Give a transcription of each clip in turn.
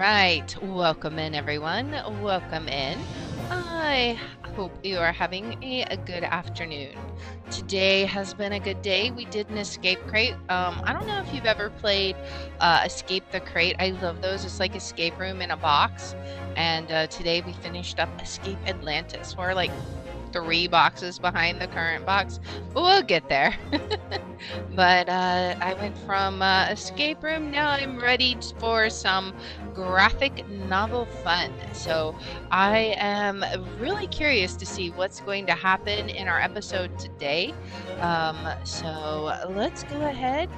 right, welcome in everyone. Welcome in. I hope you are having a good afternoon. Today has been a good day. We did an escape crate. I don't know if you've ever played Escape the Crate. I love those. It's like escape room in a box. And today we finished up Escape Atlantis. We're like 3 boxes behind the current box, but we'll get there. But I went from escape room. Now I'm ready for some graphic novel fun. So I am really curious to see what's going to happen in our episode today. So let's go ahead,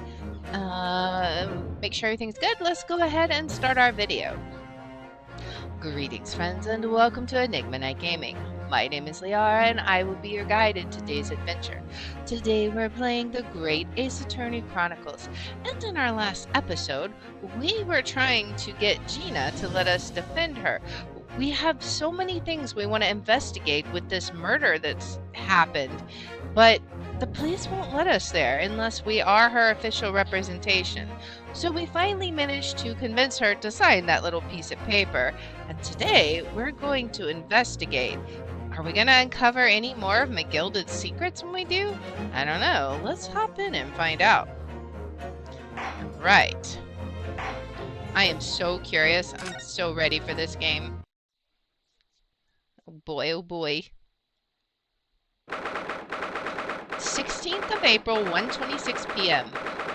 make sure everything's good. Let's go ahead and start our video. Greetings friends and welcome to Enigma Night Gaming. My name is Liara and I will be your guide in today's adventure. Today we're playing the Great Ace Attorney Chronicles, and in our last episode we were trying to get Gina to let us defend her. We have so many things we want to investigate with this murder that's happened, but the police won't let us there unless we are her official representation. So we finally managed to convince her to sign that little piece of paper, and today we're going to investigate. Are we going to uncover any more of McGilded's secrets when we do? I don't know. Let's hop in and find out. Right. I am so curious. I'm so ready for this game. Oh boy, oh boy. 16th of April, 1:26 p.m.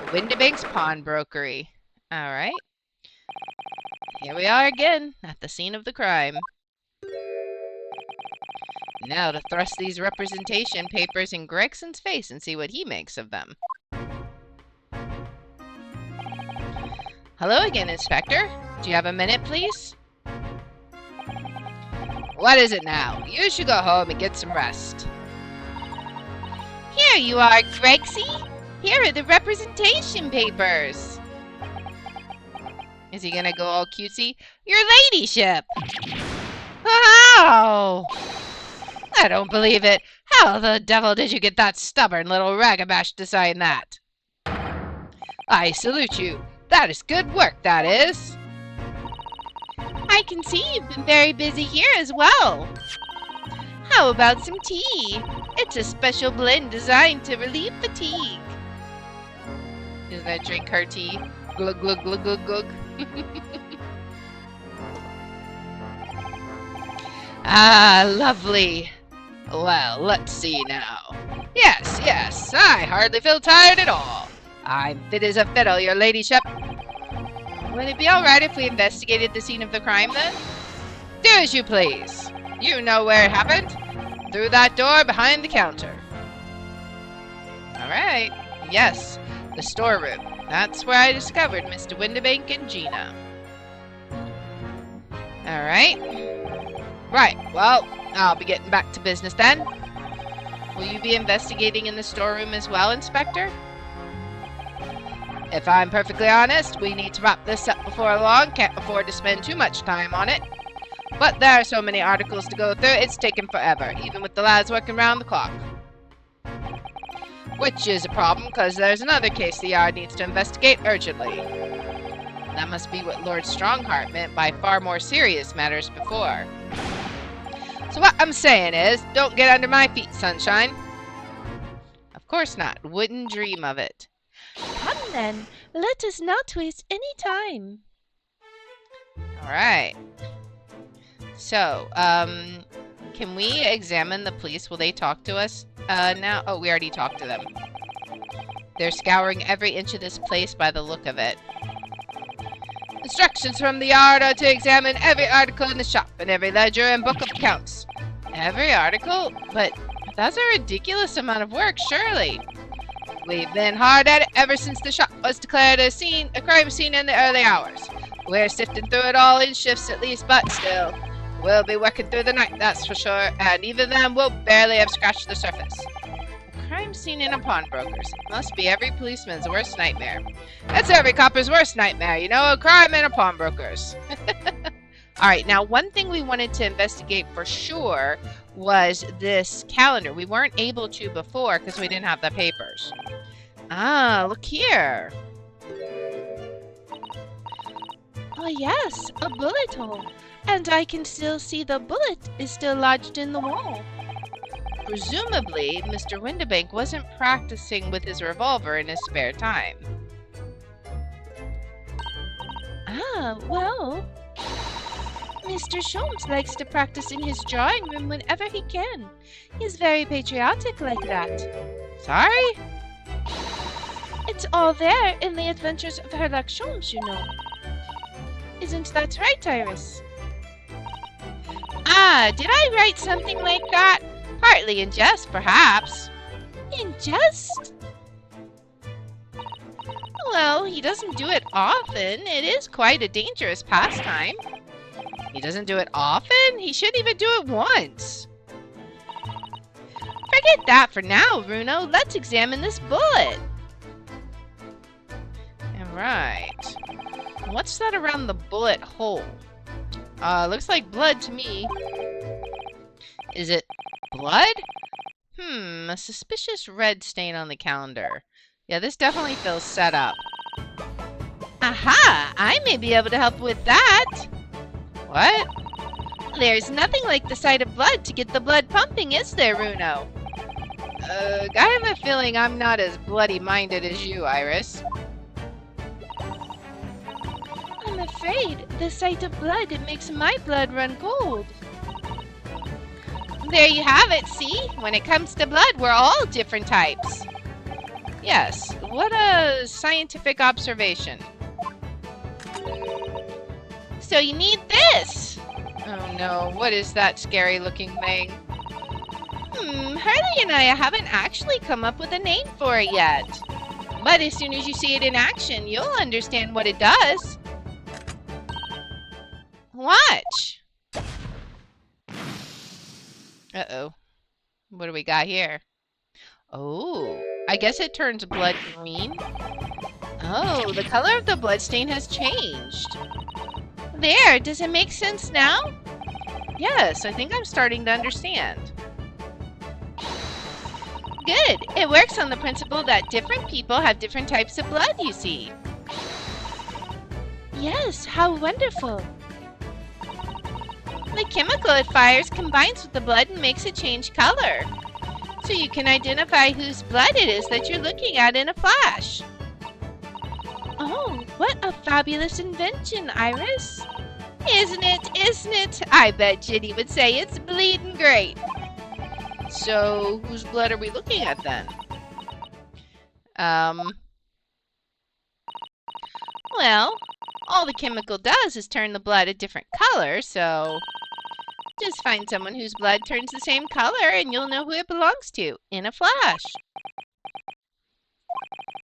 Windibank's Pawnbrokery. Alright. Here we are again, at the scene of the crime. Now to thrust these representation papers in Gregson's face and see what he makes of them. Hello again, Inspector. Do you have a minute, please? What is it now? You should go home and get some rest. Here you are, Gregsy. Here are the representation papers. Is he gonna go all cutesy? Your ladyship! Oh! I don't believe it. How the devil did you get that stubborn little ragabash to sign that? I salute you. That is good work, that is. I can see you've been very busy here as well. How about some tea? It's a special blend designed to relieve fatigue. Is that drink her tea? Glug, glug, glug, glug, glug. Ah, lovely. Well, let's see now. Yes, I hardly feel tired at all. I'm fit as a fiddle, your ladyship. Would it be alright if we investigated the scene of the crime, then? Do as you please. You know where it happened. Through that door behind the counter. Alright. Yes, the storeroom. That's where I discovered Mr. Windibank and Gina. Alright. Right, well, I'll be getting back to business then. Will you be investigating in the storeroom as well, Inspector? If I'm perfectly honest, we need to wrap this up before long. Can't afford to spend too much time on it. But there are so many articles to go through, it's taken forever, even with the lads working round the clock. Which is a problem, because there's another case the Yard needs to investigate urgently. That must be what Lord Strongheart meant by far more serious matters before. So what I'm saying is, don't get under my feet, sunshine. Of course not. Wouldn't dream of it. Come then, let us not waste any time. Alright. So, can we examine the police? Will they talk to us now? Oh, we already talked to them. They're scouring every inch of this place by the look of it. Instructions from the Yard are to examine every article in the shop and every ledger and book of accounts. Every article? But that's a ridiculous amount of work, surely. We've been hard at it ever since the shop was declared a crime scene in the early hours. We're sifting through it all in shifts at least, but still. We'll be working through the night, that's for sure, and even then we'll barely have scratched the surface. A crime scene in a pawnbroker's. Must be every policeman's worst nightmare. That's every copper's worst nightmare, you know, a crime in a pawnbroker's. Alright, now one thing we wanted to investigate for sure was this calendar. We weren't able to before because we didn't have the papers. Ah, look here. Oh yes, a bullet hole. And I can still see the bullet is still lodged in the wall. Presumably, Mr. Windibank wasn't practicing with his revolver in his spare time. Ah, well, Mr. Sholmes likes to practice in his drawing room whenever he can. He's very patriotic like that. Sorry? It's all there in the adventures of Herlock Sholmes, you know. Isn't that right, Iris? Ah, did I write something like that? Partly in jest, perhaps. In jest? Well, he doesn't do it often. It is quite a dangerous pastime. He doesn't do it often? He shouldn't even do it once. Forget that for now, Bruno. Let's examine this bullet. Alright. What's that around the bullet hole? Looks like blood to me. Is it blood? A suspicious red stain on the calendar. Yeah, this definitely feels set up. Aha! I may be able to help with that! What? There's nothing like the sight of blood to get the blood pumping, is there, Bruno? I have a feeling I'm not as bloody-minded as you, Iris. I'm afraid the sight of blood makes my blood run cold. There you have it, see? When it comes to blood, we're all different types. Yes, what a scientific observation. So you need this! Oh no, what is that scary looking thing? Hurley and I haven't actually come up with a name for it yet. But as soon as you see it in action, you'll understand what it does. Watch! Uh-oh. What do we got here? Oh, I guess it turns blood green. Oh, the color of the bloodstain has changed. There, does it make sense now? Yes, I think I'm starting to understand. Good. It works on the principle that different people have different types of blood, you see. Yes, how wonderful. The chemical it fires combines with the blood and makes it change color. So you can identify whose blood it is that you're looking at in a flash. Oh, what a fabulous invention, Iris. Isn't it? Isn't it? I bet Ginny would say it's bleeding great. So, whose blood are we looking at then? Well, all the chemical does is turn the blood a different color, so just find someone whose blood turns the same color and you'll know who it belongs to in a flash.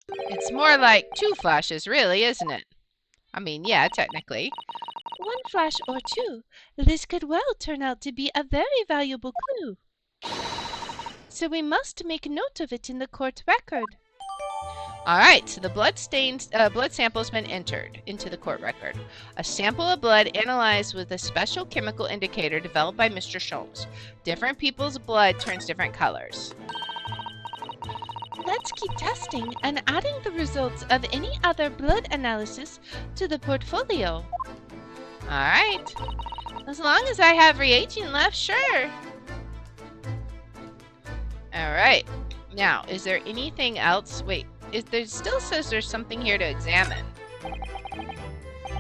It's more like 2 flashes, really, isn't it? I mean, yeah, technically. 1 flash or 2. This could well turn out to be a very valuable clue. So we must make note of it in the court record. Alright, so the blood sample has been entered into the court record. A sample of blood analyzed with a special chemical indicator developed by Mr. Sholmes. Different people's blood turns different colors. Let's keep testing and adding the results of any other blood analysis to the portfolio. Alright. As long as I have reagent left, sure. Alright. Now, is there anything else? Wait. There still says there's something here to examine.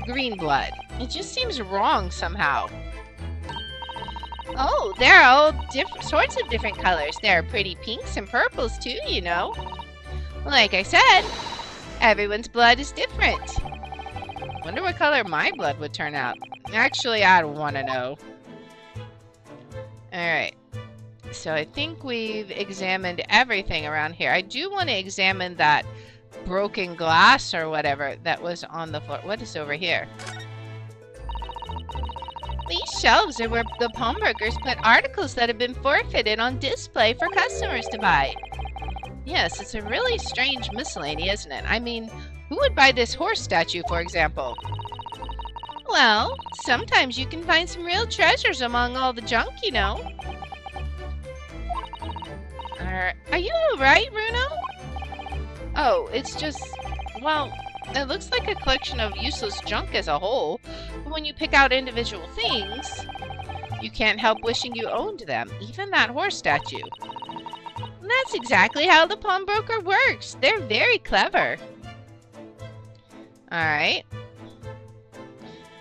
Green blood. It just seems wrong somehow. Oh, there are all sorts of different colors. There are pretty pinks and purples too, you know. Like I said, everyone's blood is different. Wonder what color my blood would turn out. Actually, I don't want to know. Alright. So I think we've examined everything around here. I do want to examine that broken glass or whatever that was on the floor. What is over here? These shelves are where the pawnbrokers put articles that have been forfeited on display for customers to buy. Yes, it's a really strange miscellany, isn't it? I mean, who would buy this horse statue, for example? Well, sometimes you can find some real treasures among all the junk, you know. Are you alright, Bruno? Oh, it's just, well, It looks like a collection of useless junk as a whole, but when you pick out individual things, you can't help wishing you owned them, even that horse statue. And that's exactly how the pawnbroker works. They're very clever. Alright.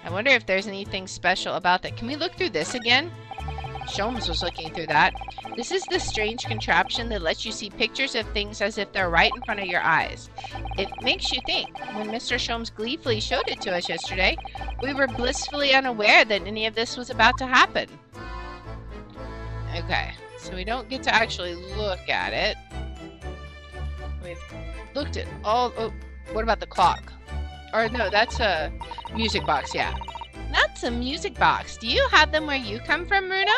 I wonder if there's anything special about that. Can we look through this again? Sholmes was looking through that. This is the strange contraption that lets you see pictures of things as if they're right in front of your eyes. It makes you think. When Mr. Sholmes gleefully showed it to us yesterday, we were blissfully unaware that any of this was about to happen. Okay, so we don't get to actually look at it. We've looked at all... Oh, what about the clock? Or no, that's a music box, yeah. That's a music box. Do you have them where you come from, Bruno?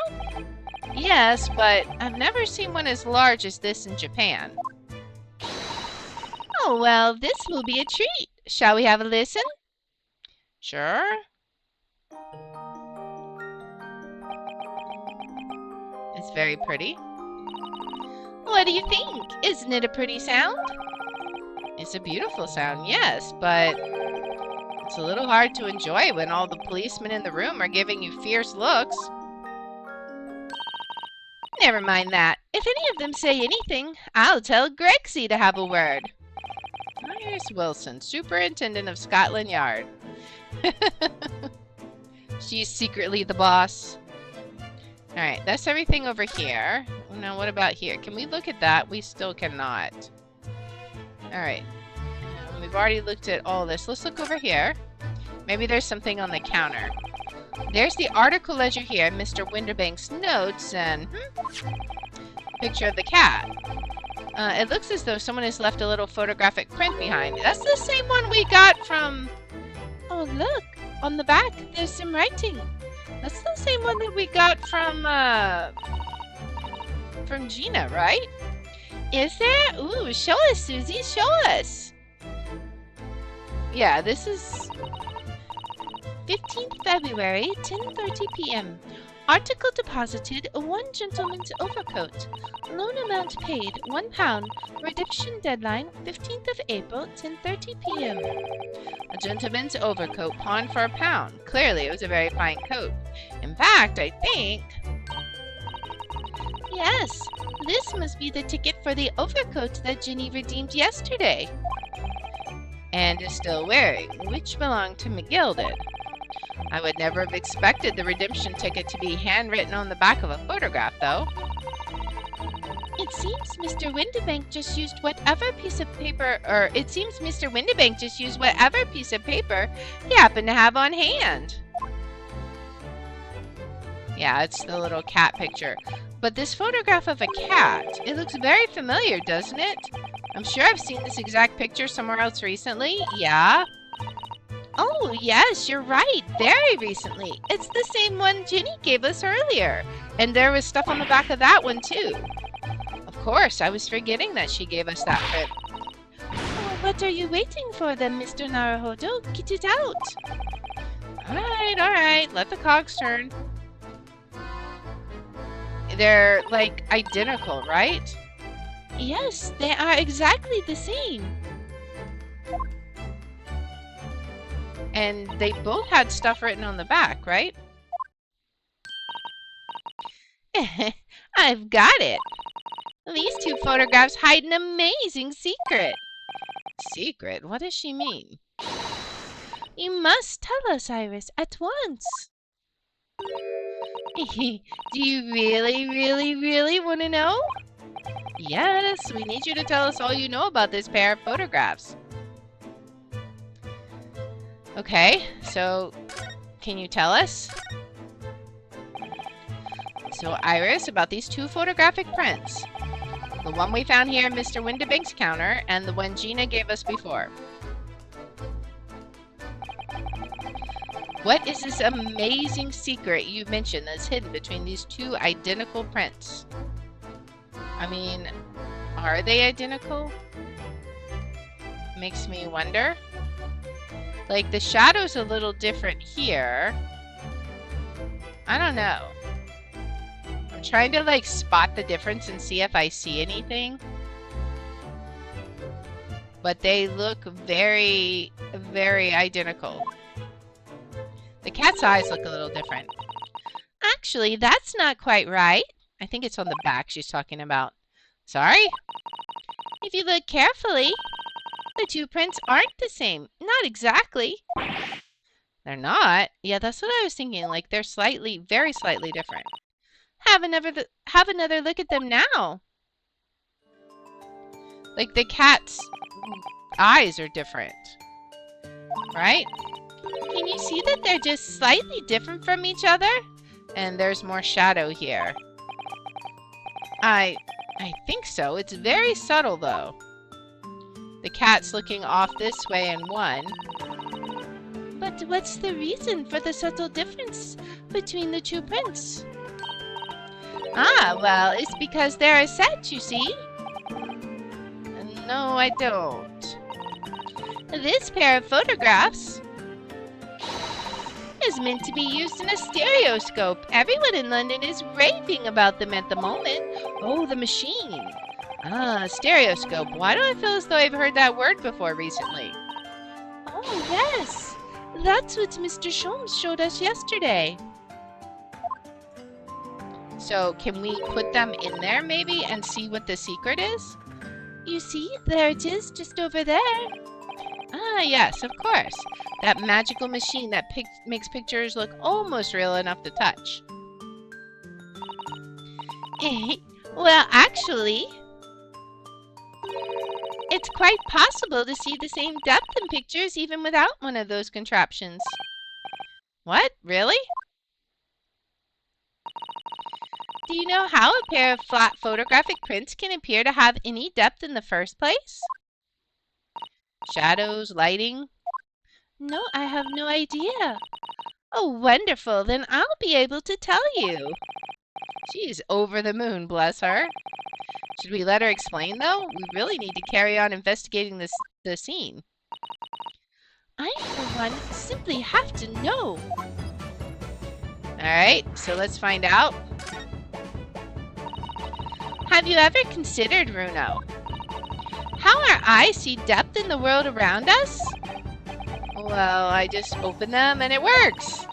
Yes, but I've never seen one as large as this in Japan. Oh, well, this will be a treat. Shall we have a listen? Sure. It's very pretty. What do you think? Isn't it a pretty sound? It's a beautiful sound, yes, but it's a little hard to enjoy when all the policemen in the room are giving you fierce looks. Never mind that. If any of them say anything, I'll tell Grexy to have a word. Here's Wilson, Superintendent of Scotland Yard. She's secretly the boss. Alright, that's everything over here. Now, what about here? Can we look at that? We still cannot. Alright. We've already looked at all this. Let's look over here. Maybe there's something on the counter. There's the article ledger here, Mr. Winterbank's notes, and picture of the cat. It looks as though someone has left a little photographic print behind. That's the same one we got from... Oh, look! On the back, there's some writing. That's the same one that we got from Gina, right? Is there? Ooh, show us, Susie, show us! Yeah, this is... 15th February, 10:30 p.m. Article deposited, 1 gentleman's overcoat. Loan amount paid, £1. Redemption deadline, 15th of April, 10:30 p.m. A gentleman's overcoat pawned for £1. Clearly, it was a very fine coat. In fact, I think... Yes, this must be the ticket for the overcoat that Ginny redeemed yesterday. And is still wearing, which belonged to McGilded. I would never have expected the redemption ticket to be handwritten on the back of a photograph, though. It seems Mr. Winterbank just used whatever piece of paper he happened to have on hand. Yeah, it's the little cat picture. But this photograph of a cat, it looks very familiar, doesn't it? I'm sure I've seen this exact picture somewhere else recently. Yeah. Oh, yes, you're right. Very recently. It's the same one Ginny gave us earlier. And there was stuff on the back of that one, too. Of course, I was forgetting that she gave us that print. Oh, what are you waiting for then, Mr. Naruhodo? Get it out. All right. Let the cogs turn. They're, like, identical, right? Yes, they are exactly the same. And they both had stuff written on the back, right? I've got it. These two photographs hide an amazing secret. Secret? What does she mean? You must tell us, Iris, at once. Do you really want to know? Yes, we need you to tell us all you know about this pair of photographs. Okay, so can you tell us? So, Iris, about these two photographic prints. The one we found here in Mr. Winterbank's counter, and the one Gina gave us before. What is this amazing secret you mentioned that's hidden between these two identical prints? I mean, are they identical? Makes me wonder. Like, the shadow's a little different here. I don't know. I'm trying to, like, spot the difference and see if I see anything. but they look very, very identical. The cat's eyes look a little different. Actually, that's not quite right. I think it's on the back she's talking about. Sorry? If you look carefully, the two prints aren't the same. Not exactly. They're not? Yeah, that's what I was thinking. Like, they're slightly, very slightly different. Have another look at them now. Like, the cat's eyes are different. Right? Can you see that they're just slightly different from each other? And there's more shadow here. I think so. It's very subtle, though. The cat's looking off this way in one. But what's the reason for the subtle difference between the two prints? Ah, well, it's because they're a set, you see. No, I don't. This pair of photographs is meant to be used in a stereoscope. Everyone in London is raving about them at the moment. Oh, the machine. Ah, stereoscope. Why do I feel as though I've heard that word before recently? Oh, yes. That's what Mr. Sholmes showed us yesterday. So, can we put them in there maybe and see what the secret is? You see, there it is, just over there. Ah, yes, of course. That magical machine that makes pictures look almost real enough to touch. Well, actually, it's quite possible to see the same depth in pictures even without one of those contraptions. What? Really? Do you know how a pair of flat photographic prints can appear to have any depth in the first place? Shadows, lighting? No, I have no idea. Oh, wonderful. Then I'll be able to tell you. She's over the moon, bless her. Should we let her explain, though? We really need to carry on investigating the scene. I, for one, simply have to know. Alright, so let's find out. Have you ever considered, Runo, how our eyes see depth in the world around us? Well, I just open them and it works.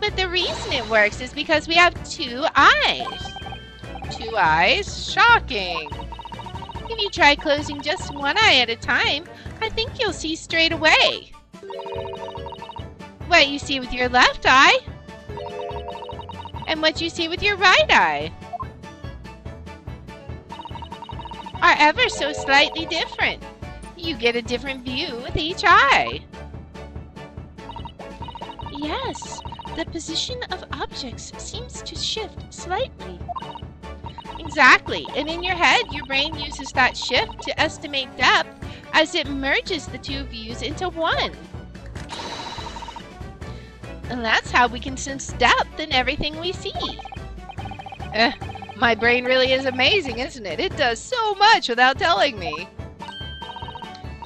But the reason it works is because we have two eyes. Two eyes? Shocking. If you try closing just one eye at a time, I think you'll see straight away what you see with your left eye and what you see with your right eye are ever so slightly different. You get a different view with each eye. Yes, the position of objects seems to shift slightly. Exactly, and in your head, your brain uses that shift to estimate depth as it merges the two views into one. And that's how we can sense depth in everything we see. My brain really is amazing, isn't it? It does so much without telling me.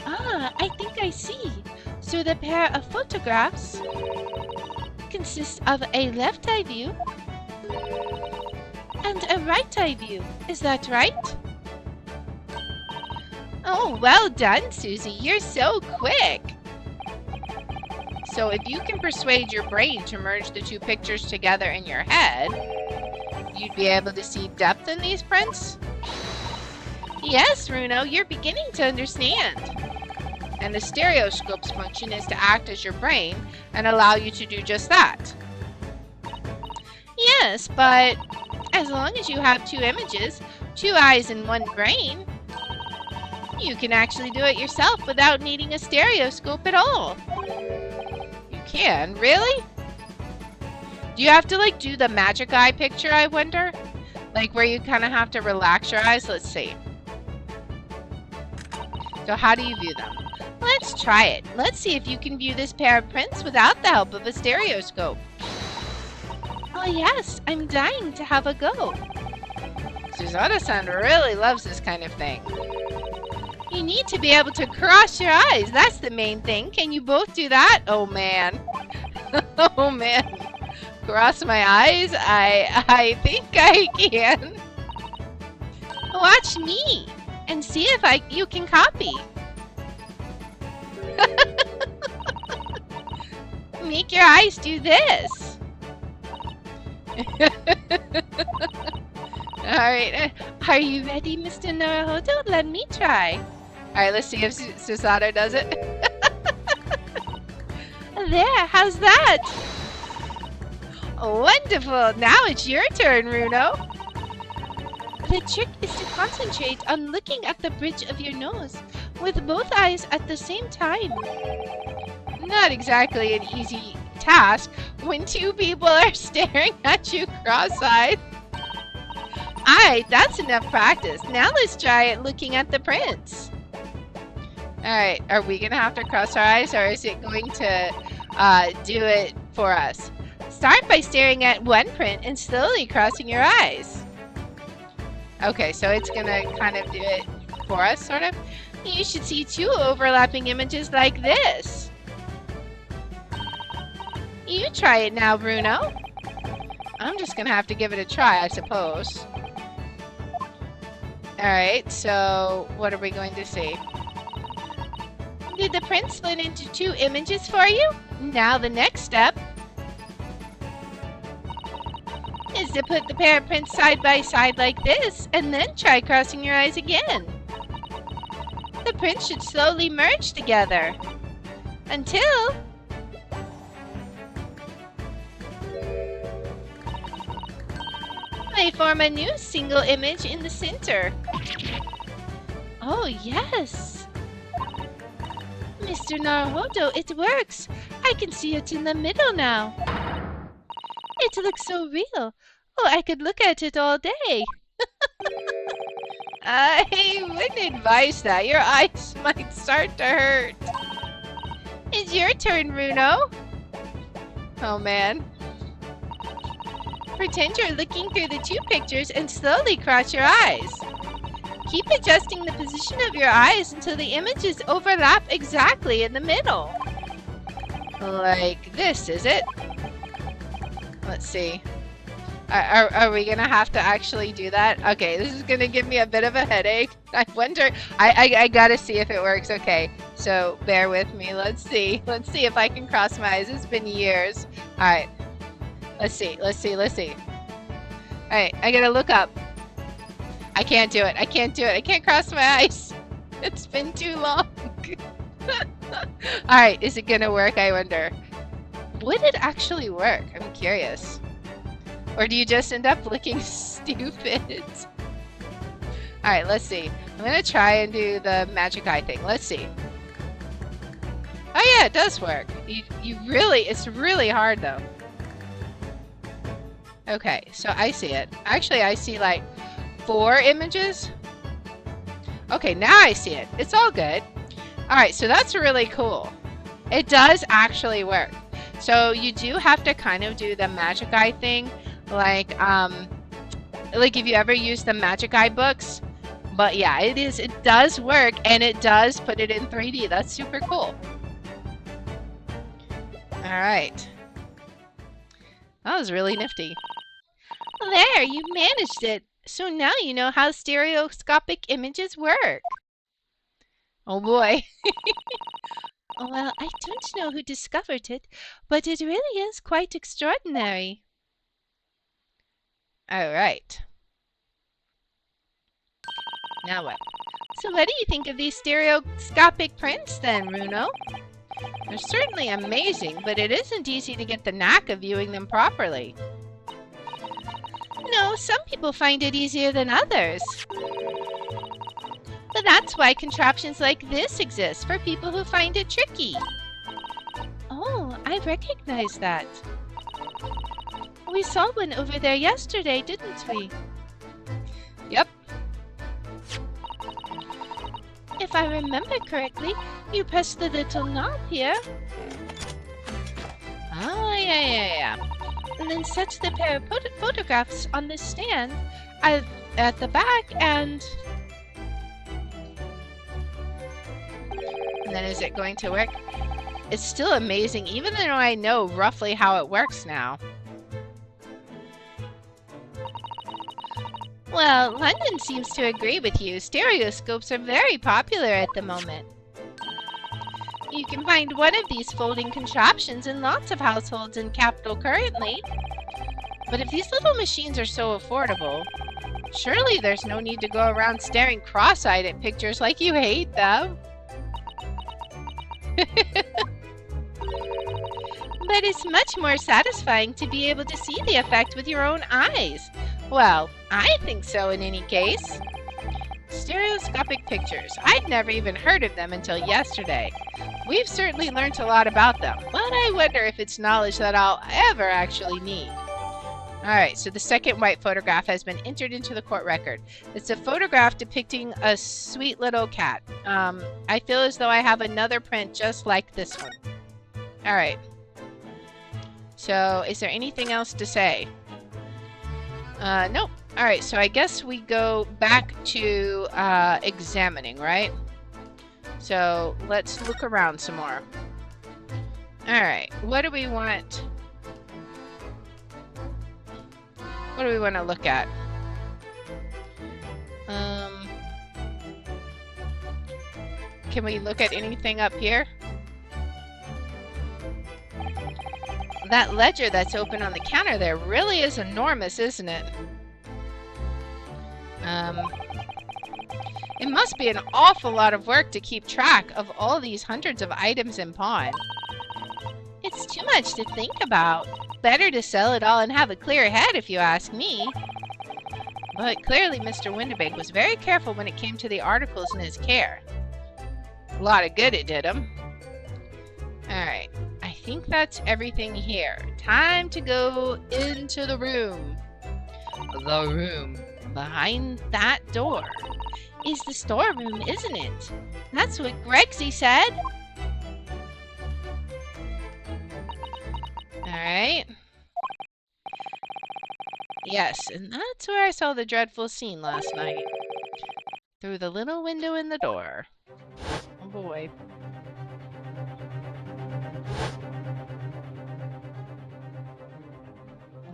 Ah, I think I see. So the pair of photographs consists of a left eye view and a right eye view. Is that right? Oh, well done, Susie. You're so quick. So if you can persuade your brain to merge the two pictures together in your head, you'd be able to see depth in these prints? Yes, Runo, you're beginning to understand. And the stereoscope's function is to act as your brain and allow you to do just that. Yes, but as long as you have two images, two eyes and one brain, you can actually do it yourself without needing a stereoscope at all. You can? Really? Do you have to, like, do the magic eye picture, I wonder? Like, where you kind of have to relax your eyes? Let's see. So how do you view them? Let's try it. Let's see if you can view this pair of prints without the help of a stereoscope. Oh yes, I'm dying to have a go. Susanna-san really loves this kind of thing. You need to be able to cross your eyes. That's the main thing. Can you both do that? Oh man. Oh man. Cross my eyes? I think I can. Watch me and see if you can copy. Make your eyes do this. Alright, are you ready, Mr. Naruhodo? Let me try. Alright, let's see if Susato does it. There, how's that? Wonderful! Now it's your turn, Runo. The trick is to concentrate on looking at the bridge of your nose with both eyes at the same time. Not exactly an easy task when two people are staring at you cross-eyed. Alright, that's enough practice. Now let's try it looking at the prints. Alright, are we gonna have to cross our eyes, or is it going to do it for us? Start by staring at one print and slowly crossing your eyes. Okay, so it's gonna kind of do it for us, sort of. You should see two overlapping images like this. You try it now, Bruno. I'm just gonna have to give it a try, I suppose. Alright, so what are we going to see? Did the print split into two images for you? Now the next step is to put the pair of prints side by side like this, and then try crossing your eyes again. The prints should slowly merge together until they form a new single image in the center. Oh yes! Mr. Naruhodo, it works! I can see it in the middle now. It looks so real. Oh, I could look at it all day. I wouldn't advise that. Your eyes might start to hurt. It's your turn, Runo. Oh man. Pretend you're looking through the two pictures and slowly cross your eyes. Keep adjusting the position of your eyes until the images overlap exactly in the middle. Like this, is it? Let's see. Are we gonna have to actually do that? Okay, this is gonna give me a bit of a headache. I wonder, I gotta see if it works. Okay, so bear with me. Let's see. Let's see if I can cross my eyes. It's been years. Alright. Let's see. Alright, I gotta look up. I can't do it. I can't cross my eyes. It's been too long. Alright, is it gonna work, I wonder? Would it actually work? I'm curious. Or do you just end up looking stupid? Alright, let's see. I'm gonna try and do the magic eye thing. Let's see. Oh yeah, it does work. It's really hard though. Okay, so I see it. Actually, I see like 4 images. Okay, now I see it. It's all good. Alright, so that's really cool. It does actually work. So you do have to kind of do the magic eye thing. Like if you ever use the magic eye books. But yeah, it does work, and it does put it in 3D. That's super cool. Alright. That was really nifty. There, you managed it. So now you know how stereoscopic images work. Oh boy. Well, I don't know who discovered it, but it really is quite extraordinary. Alright. Now what? So what do you think of these stereoscopic prints then, Runo? They're certainly amazing, but it isn't easy to get the knack of viewing them properly. No, some people find it easier than others. But that's why contraptions like this exist, for people who find it tricky. Oh, I recognize that. We saw one over there yesterday, didn't we? Yep. If I remember correctly, you press the little knob here. Oh, yeah. And then set the pair of photographs on the stand at the back, and then is it going to work? It's still amazing, even though I know roughly how it works now. Well, London seems to agree with you. Stereoscopes are very popular at the moment. You can find one of these folding contraptions in lots of households in Capital currently. But if these little machines are so affordable, surely there's no need to go around staring cross-eyed at pictures like you hate them. But it's much more satisfying to be able to see the effect with your own eyes. Well, I think so in any case. Stereoscopic pictures. I'd never even heard of them until yesterday. We've certainly learned a lot about them, but I wonder if it's knowledge that I'll ever actually need. Alright, so the second white photograph has been entered into the court record. It's a photograph depicting a sweet little cat. I feel as though I have another print just like this one. Alright. So, is there anything else to say? Nope. Alright, so I guess we go back to examining, right? So, let's look around some more. Alright, what do we want? What do we want to look at? Can we look at anything up here? That ledger that's open on the counter there really is enormous, isn't it? It must be an awful lot of work to keep track of all these hundreds of items in pawn. It's too much to think about. Better to sell it all and have a clear head, if you ask me. But clearly Mr. Windibank was very careful when it came to the articles in his care. A lot of good it did him. Alright, I think that's everything here. Time to go into the room. The room behind that door is the storeroom, isn't it? That's what Gregsy said. Alright. Yes, and that's where I saw the dreadful scene last night. Through the little window in the door. Oh boy.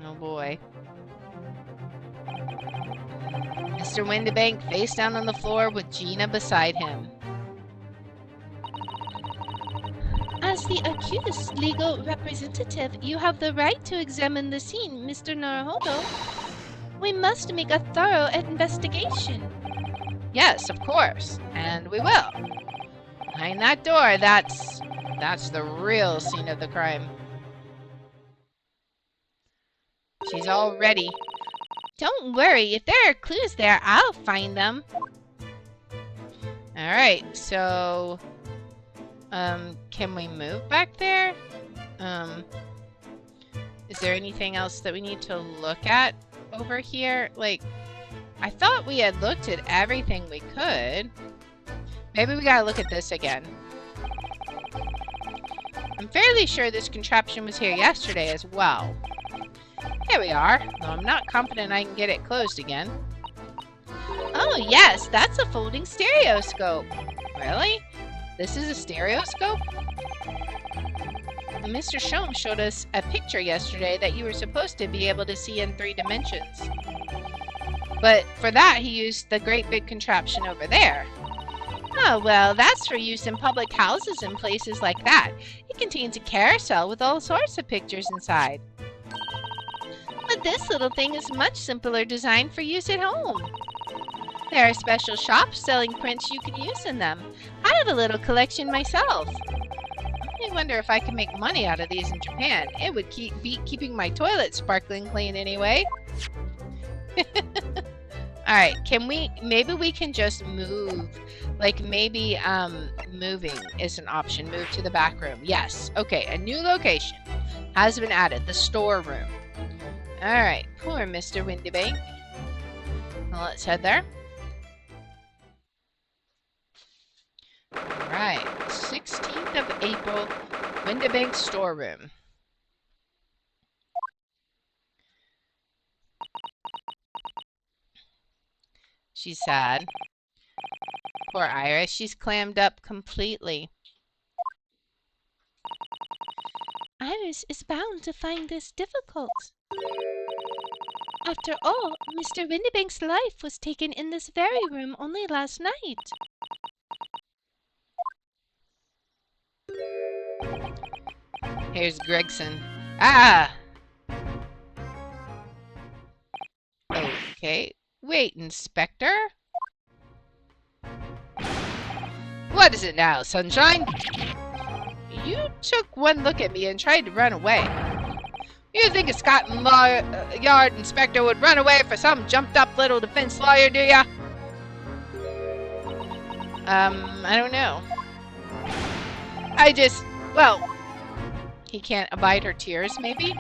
Oh boy. Mr. Windibank face down on the floor with Gina beside him. As the accused's legal representative, you have the right to examine the scene, Mr. Naruhodo. We must make a thorough investigation. Yes, of course, and we will. Behind that door, that's the real scene of the crime. She's all ready. Don't worry, if there are clues there, I'll find them. Alright, so... can we move back there? Is there anything else that we need to look at over here? Like, I thought we had looked at everything we could. Maybe we gotta look at this again. I'm fairly sure this contraption was here yesterday as well. Here we are, though I'm not confident I can get it closed again. Oh yes, that's a folding stereoscope. Really? This is a stereoscope? Mr. Shom showed us a picture yesterday that you were supposed to be able to see in 3 dimensions. But for that, he used the great big contraption over there. Oh, well, that's for use in public houses and places like that. It contains a carousel with all sorts of pictures inside. But this little thing is much simpler design for use at home. There are special shops selling prints you can use in them. I have a little collection myself. I wonder if I can make money out of these in Japan. It would beat keeping my toilet sparkling clean anyway. Alright, maybe we can just move. Like maybe, moving is an option. Move to the back room. Yes. Okay, a new location has been added. The storeroom. Alright, poor Mr. Windibank. Well, let's head there. Alright, 16th of April, Windibank storeroom. She's sad. Poor Iris, she's clammed up completely. Iris is bound to find this difficult. After all, Mr. Windibank's life was taken in this very room only last night. Here's Gregson. Ah! Okay. Wait, Inspector? What is it now, Sunshine? You took one look at me and tried to run away. You think a Scotland Yard inspector would run away for some jumped-up little defense lawyer, do ya? I don't know. Well, he can't abide her tears, maybe?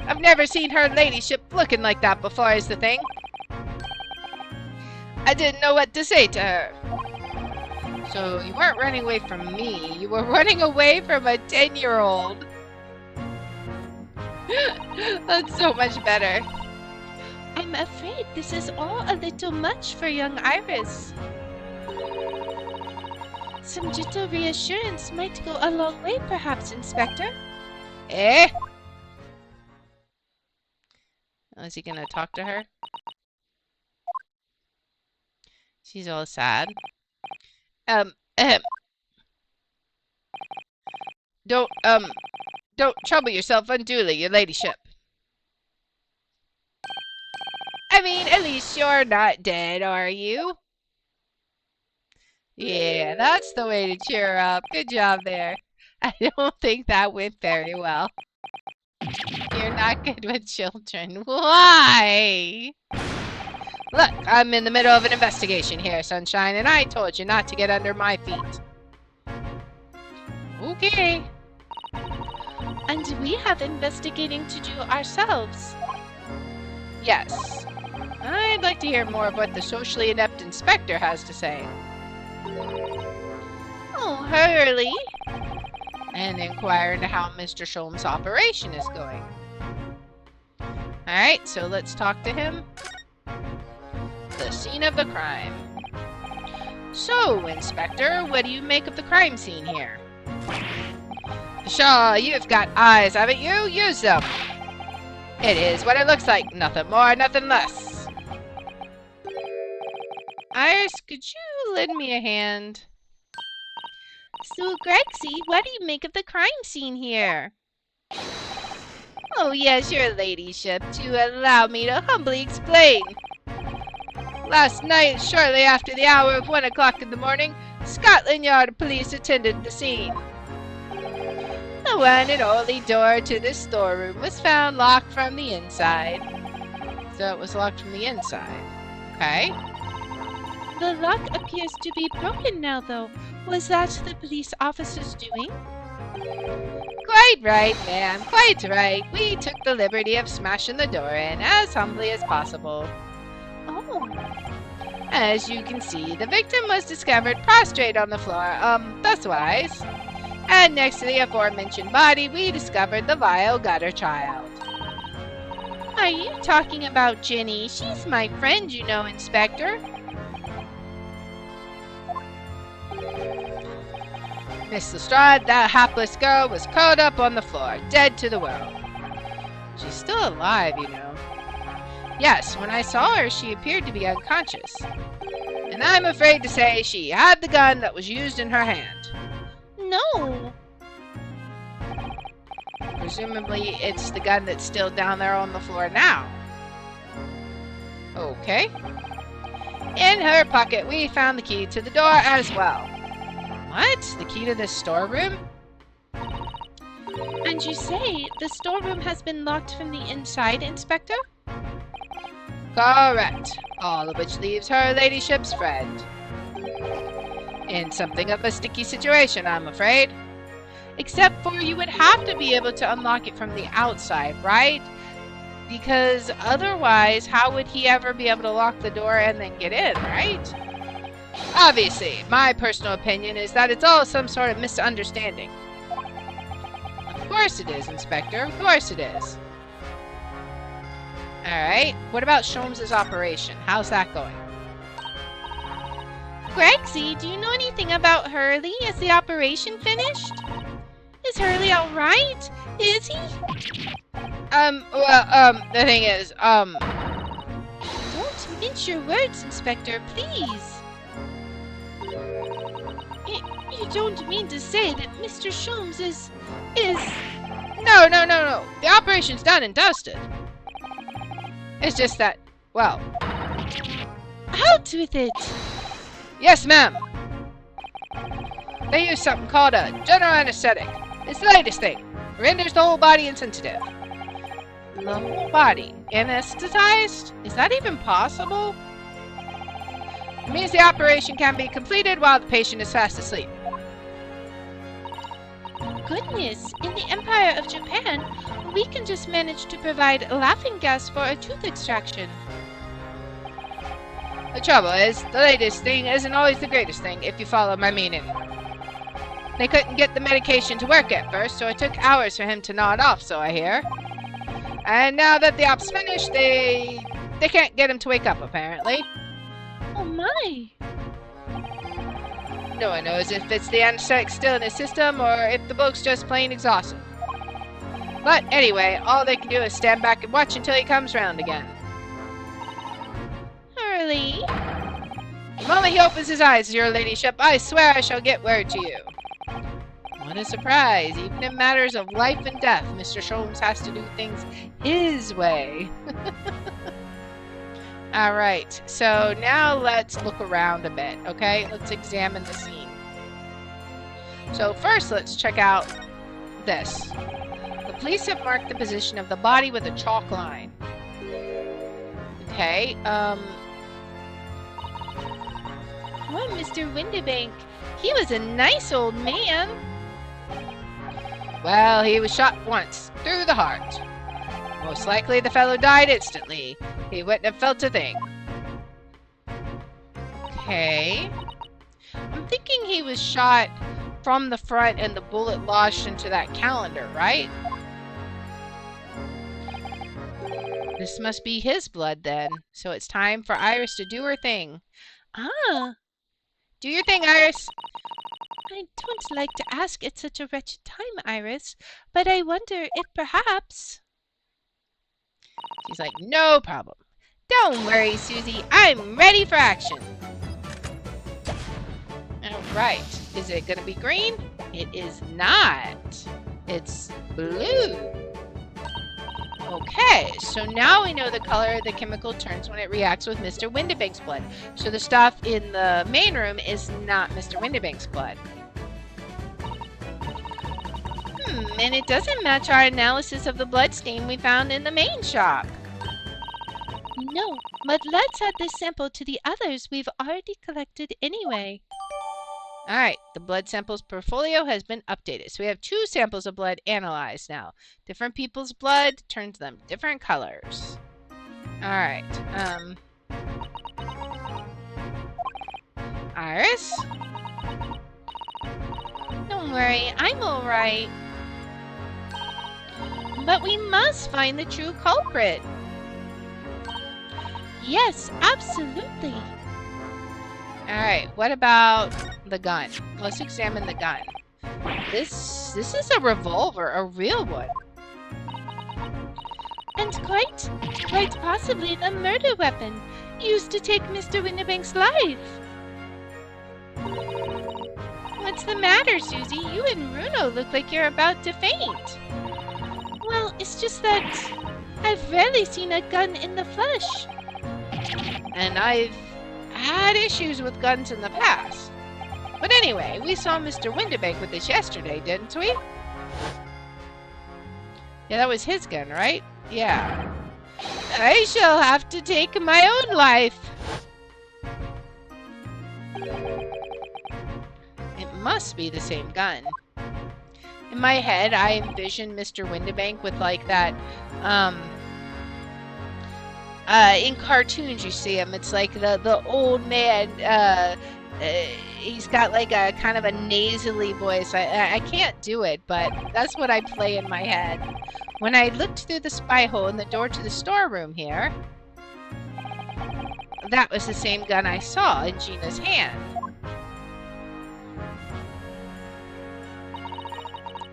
I've never seen her ladyship looking like that before, is the thing. I didn't know what to say to her. So you weren't running away from me, you were running away from a 10-year-old. That's so much better. I'm afraid this is all a little much for young Iris. Some gentle reassurance might go a long way, perhaps, Inspector. Eh? Is he gonna talk to her? She's all sad. Don't trouble yourself unduly, your ladyship. I mean, at least you're not dead, are you? Yeah, that's the way to cheer her up. Good job there. I don't think that went very well. You're not good with children. Why? Look, I'm in the middle of an investigation here, Sunshine, and I told you not to get under my feet. Okay. And we have investigating to do ourselves. Yes. I'd like to hear more of what the socially inept inspector has to say. Oh, Hurley. And inquire into how Mr. Sholm's operation is going. Alright, so let's talk to him. The scene of the crime. So, Inspector, what do you make of the crime scene here? Sure, you've got eyes, haven't you? Use them. It is what it looks like. Nothing more, nothing less. Iris, could you lend me a hand? So, Gregsy, what do you make of the crime scene here? Oh, yes, your ladyship, to allow me to humbly explain. Last night, shortly after the hour of 1 o'clock in the morning, Scotland Yard police attended the scene. The one and only door to the storeroom was found locked from the inside. So it was locked from the inside. Okay. The lock appears to be broken now, though. Was that the police officer's doing? Quite right, ma'am. Quite right. We took the liberty of smashing the door in as humbly as possible. Oh. As you can see, the victim was discovered prostrate on the floor, thuswise. And next to the aforementioned body, we discovered the vile gutter child. Are you talking about Jenny? She's my friend, you know, Inspector. Miss Lestrade, that hapless girl, was curled up on the floor, dead to the world. She's still alive, you know. Yes, when I saw her, she appeared to be unconscious. And I'm afraid to say she had the gun that was used in her hand. No. Presumably, it's the gun that's still down there on the floor now. Okay. In her pocket, we found the key to the door as well. What? The key to this storeroom? And you say the storeroom has been locked from the inside, Inspector? Correct. All of which leaves her ladyship's friend in something of a sticky situation, I'm afraid. Except for you would have to be able to unlock it from the outside, right? Because otherwise, how would he ever be able to lock the door and then get in, right? Obviously, my personal opinion is that it's all some sort of misunderstanding. Of course it is, Inspector. Of course it is. Alright, what about Sholmes' operation? How's that going? Gregsy, do you know anything about Hurley? Is the operation finished? Is Hurley alright? Is he? The thing is, Don't mince your words, Inspector, please. You don't mean to say that Mr. Sholmes is... No. The operation's done and dusted. It's just that, well... Out with it! Yes, ma'am! They use something called a general anesthetic. It's the latest thing. Renders the whole body insensitive. The whole body anesthetized? Is that even possible? It means the operation can be completed while the patient is fast asleep. Goodness, in the Empire of Japan, we can just manage to provide laughing gas for a tooth extraction. The trouble is, the latest thing isn't always the greatest thing, if you follow my meaning. They couldn't get the medication to work at first, so it took hours for him to nod off, so I hear. And now that the op's finished, they can't get him to wake up, apparently. Oh my! No one knows if it's the anesthetic still in his system, or if the bloke's just plain exhausted. But anyway, all they can do is stand back and watch until he comes round again. Hurley? The moment he opens his eyes, your ladyship, I swear I shall get word to you. What a surprise. Even in matters of life and death, Mr. Sholmes has to do things his way. Alright, so now let's look around a bit, okay? Let's examine the scene. So first, let's check out this. The police have marked the position of the body with a chalk line. Okay, Well, Mr. Windibank, he was a nice old man. Well, he was shot once, through the heart. Most likely the fellow died instantly. He wouldn't have felt a thing. Okay. I'm thinking he was shot from the front and the bullet lodged into that calendar, right? This must be his blood then. So it's time for Iris to do her thing. Ah. Do your thing, Iris. I don't like to ask at such a wretched time, Iris, but I wonder if perhaps... She's like, no problem. Don't worry, Susie. I'm ready for action. Alright. Is it going to be green? It is not. It's blue. Okay, so now we know the color the chemical turns when it reacts with Mr. Windibank's blood. So the stuff in the main room is not Mr. Windibank's blood. And it doesn't match our analysis of the blood stain we found in the main shop. No, but let's add this sample to the others we've already collected anyway. Alright, the blood samples portfolio has been updated. So we have 2 samples of blood analyzed now. Different people's blood turns them different colors. Alright, Iris? Don't worry, I'm alright. But we must find the true culprit. Yes, absolutely. Alright, what about the gun? Let's examine the gun. This is a revolver, a real one. And quite possibly the murder weapon used to take Mr. Windibank's life. What's the matter, Susie? You and Bruno look like you're about to faint. Well, it's just that I've rarely seen a gun in the flesh. And I've had issues with guns in the past. But anyway, we saw Mr. Windibank with this yesterday, didn't we? Yeah, that was his gun, right? Yeah. I shall have to take my own life. It must be the same gun. In my head, I envision Mr. Windibank with like that, in cartoons you see him, it's like the old man, he's got like a kind of a nasally voice. I can't do it, but that's what I play in my head. When I looked through the spy hole in the door to the storeroom here, that was the same gun I saw in Gina's hand.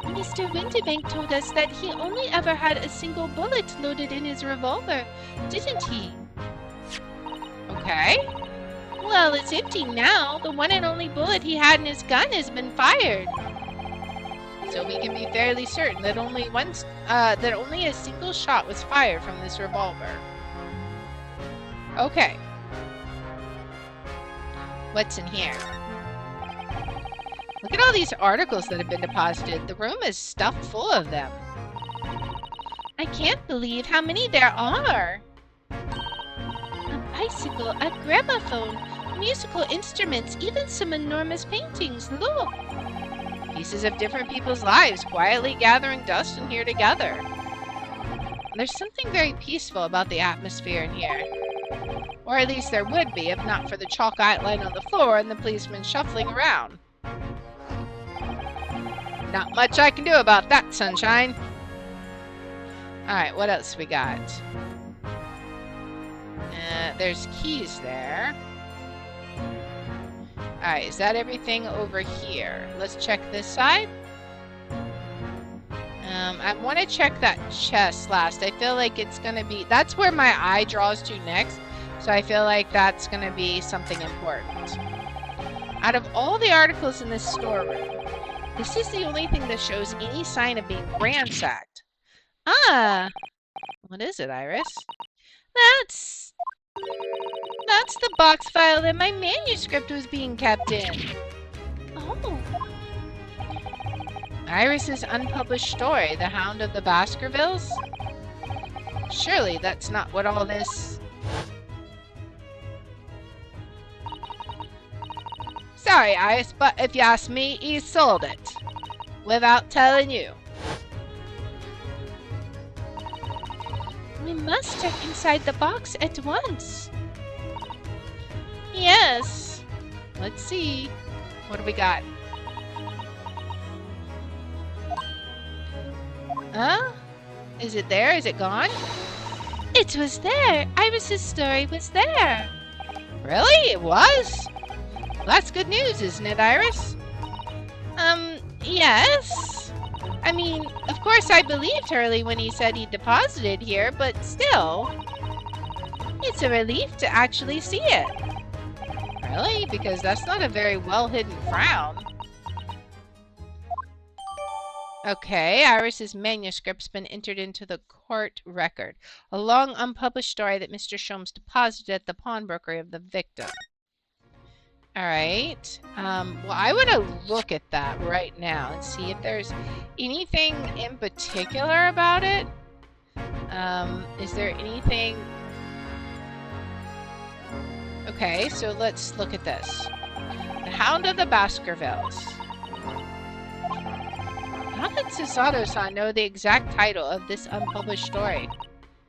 Mr. Windibank told us that he only ever had a single bullet loaded in his revolver, didn't he? Okay. Well, it's empty now. The one and only bullet he had in his gun has been fired. So we can be fairly certain that only a single shot was fired from this revolver. Okay. What's in here? Look at all these articles that have been deposited. The room is stuffed full of them. I can't believe how many there are. A bicycle, a gramophone, musical instruments, even some enormous paintings. Look! Pieces of different people's lives quietly gathering dust in here together. There's something very peaceful about the atmosphere in here. Or at least there would be if not for the chalk outline on the floor and the policeman shuffling around. Not much I can do about that, sunshine. Alright, what else we got? There's keys there. Alright, is that everything over here? Let's check this side. I want to check that chest last. I feel like it's going to be... That's where my eye draws to next. So I feel like that's going to be something important. Out of all the articles in this storeroom, this is the only thing that shows any sign of being ransacked. Ah! What is it, Iris? That's the box file that my manuscript was being kept in. Oh. Iris's unpublished story, The Hound of the Baskervilles? Surely that's not what all this... Sorry, Iris, but if you ask me, he sold it. Without telling you. We must check inside the box at once. Yes. Let's see. What do we got? Huh? Is it there? Is it gone? It was there. Iris's story was there. Really? It was? Well, that's good news, isn't it, Iris? Yes. I mean, of course I believed Hurley when he said he deposited here, but still. It's a relief to actually see it. Really? Because that's not a very well-hidden frown. Okay, Iris's manuscript's been entered into the court record. A long unpublished story that Mr. Sholmes deposited at the pawnbroker of the victim. Alright. Well, I want to look at that right now and see if there's anything in particular about it. Is there anything... Okay, so let's look at this. The Hound of the Baskervilles. How did Susato-san know the exact title of this unpublished story?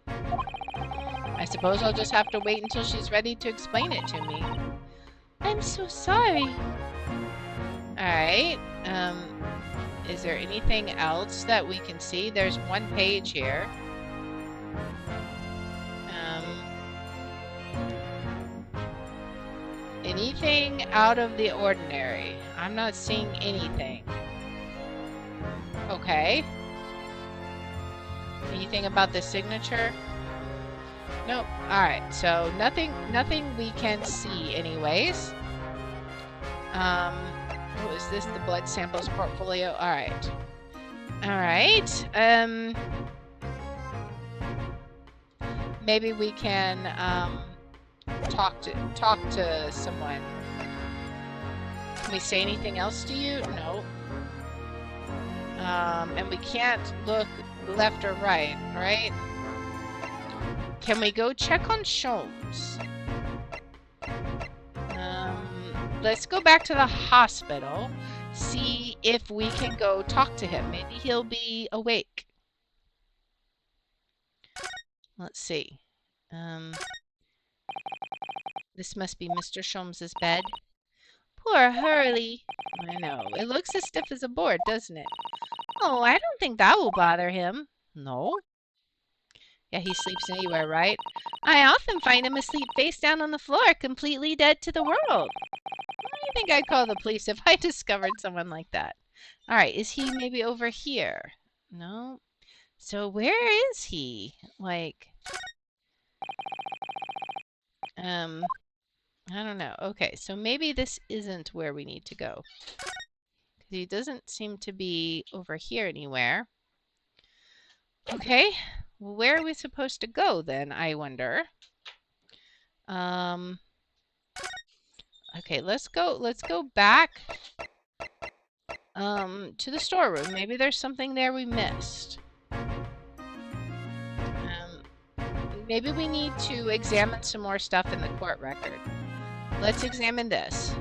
I suppose I'll just have to wait until she's ready to explain it to me. I'm so sorry. Alright. Is there anything else that we can see? There's one page here. Anything out of the ordinary? I'm not seeing anything. Okay. Anything about the signature? Nope. Alright, so nothing we can see anyways. What is this? The blood samples portfolio? Alright. Alright. Maybe we can talk to someone. Can we say anything else to you? No. And we can't look left or right, right? Can we go check on Sholmes? Let's go back to the hospital. See if we can go talk to him. Maybe he'll be awake. Let's see. This must be Mr. Sholmes's bed. Poor Hurley. I know. It looks as stiff as a board, doesn't it? Oh, I don't think that will bother him. No? Yeah, he sleeps anywhere, right? I often find him asleep face down on the floor, completely dead to the world. I think I'd call the police if I discovered someone like that. Alright, is he maybe over here? No? So where is he? Like... I don't know. Okay, so maybe this isn't where we need to go. Because he doesn't seem to be over here anywhere. Okay, well, where are we supposed to go then, I wonder? Okay, let's go back to the storeroom. Maybe there's something there we missed. Maybe we need to examine some more stuff in the court record. Let's examine this.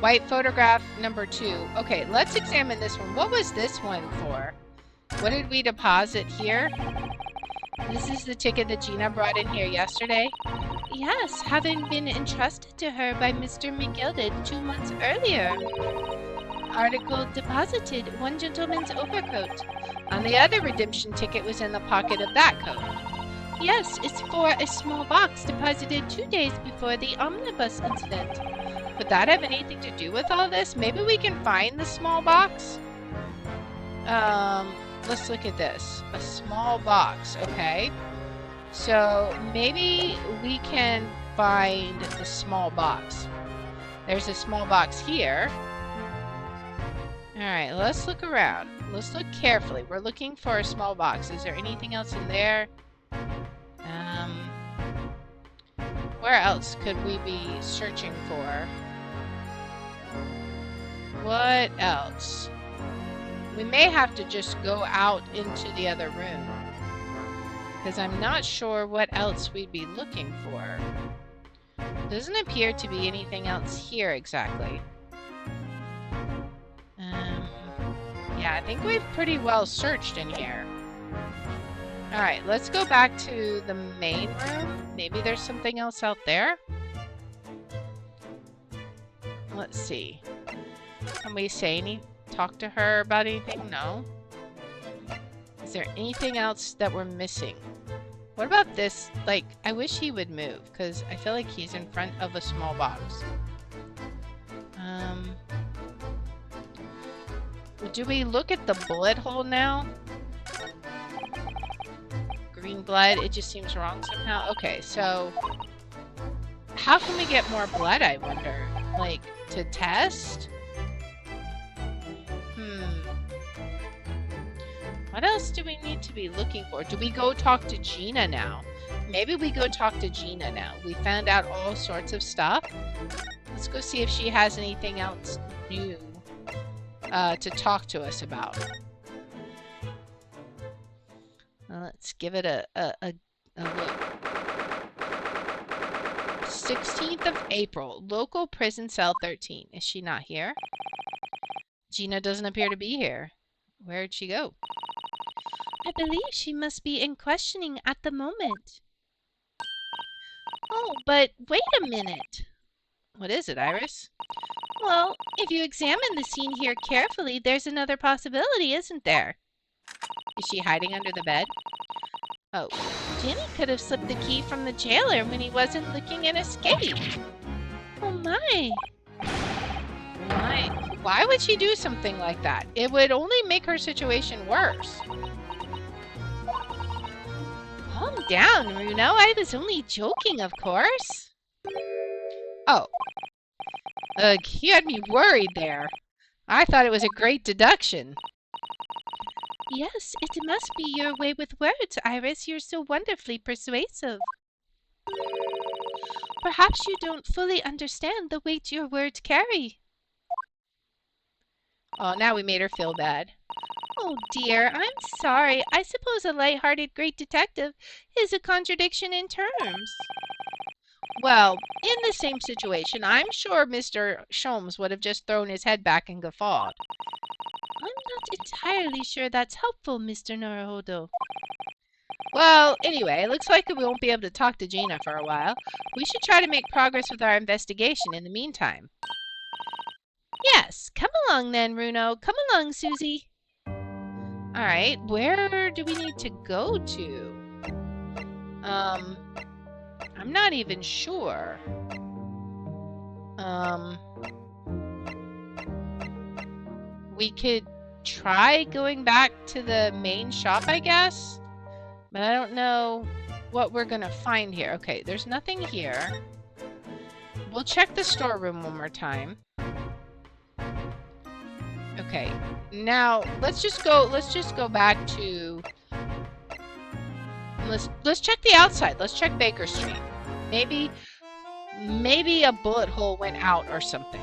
White photograph number 2. Okay, let's examine this one. What was this one for? What did we deposit here? This is the ticket that Gina brought in here yesterday? Yes, having been entrusted to her by Mr. McGilded 2 months earlier. Article deposited, one gentleman's overcoat. On the other redemption ticket was in the pocket of that coat. Yes, it's for a small box deposited 2 days before the omnibus incident. Could that have anything to do with all this? Maybe we can find the small box? Let's look at this. A small box, okay. So maybe we can find the small box. There's a small box here. Alright, let's look around. Let's look carefully. We're looking for a small box. Is there anything else in there? Where else could we be searching for? What else? We may have to just go out into the other room, because I'm not sure what else we'd be looking for. Doesn't appear to be anything else here exactly. Yeah, I think we've pretty well searched in here. Alright, let's go back to the main room. Maybe there's something else out there. Let's see. Can we talk to her about anything? No. Is there anything else that we're missing? What about this? Like, I wish he would move, because I feel like he's in front of a small box. Do we look at the bullet hole now? Green blood, it just seems wrong somehow. Okay, so how can we get more blood, I wonder? Like, to test? What else do we need to be looking for? Do we go talk to Gina now? Maybe we go talk to Gina now. We found out all sorts of stuff. Let's go see if she has anything else new to talk to us about. Let's give it a look. 16th of April, local prison cell 13. Is she not here? Gina doesn't appear to be here. Where'd she go? I believe she must be in questioning at the moment. Oh, but wait a minute. What is it, Iris? Well, if you examine the scene here carefully, there's another possibility, isn't there? Is she hiding under the bed? Oh, Jenny could have slipped the key from the jailer when he wasn't looking and escaped. Oh my. Why would she do something like that? It would only make her situation worse. Calm down, Runo. I was only joking, of course. Oh. Ugh, you had me worried there. I thought it was a great deduction. Yes, it must be your way with words, Iris. You're so wonderfully persuasive. Perhaps you don't fully understand the weight your words carry. Oh, now we made her feel bad. Oh dear, I'm sorry. I suppose a light-hearted great detective is a contradiction in terms. Well, in the same situation, I'm sure Mr. Sholmes would have just thrown his head back and guffawed. I'm not entirely sure that's helpful, Mr. Naruhodo. Well, anyway, it looks like we won't be able to talk to Gina for a while. We should try to make progress with our investigation in the meantime. Yes, come along then, Runo. Come along, Susie. Alright, where do we need to go to? I'm not even sure. We could try going back to the main shop, I guess. But I don't know what we're gonna find here. Okay, there's nothing here. We'll check the storeroom one more time. Okay, now let's just go back to let's check the outside. Let's check Baker Street. Maybe a bullet hole went out or something.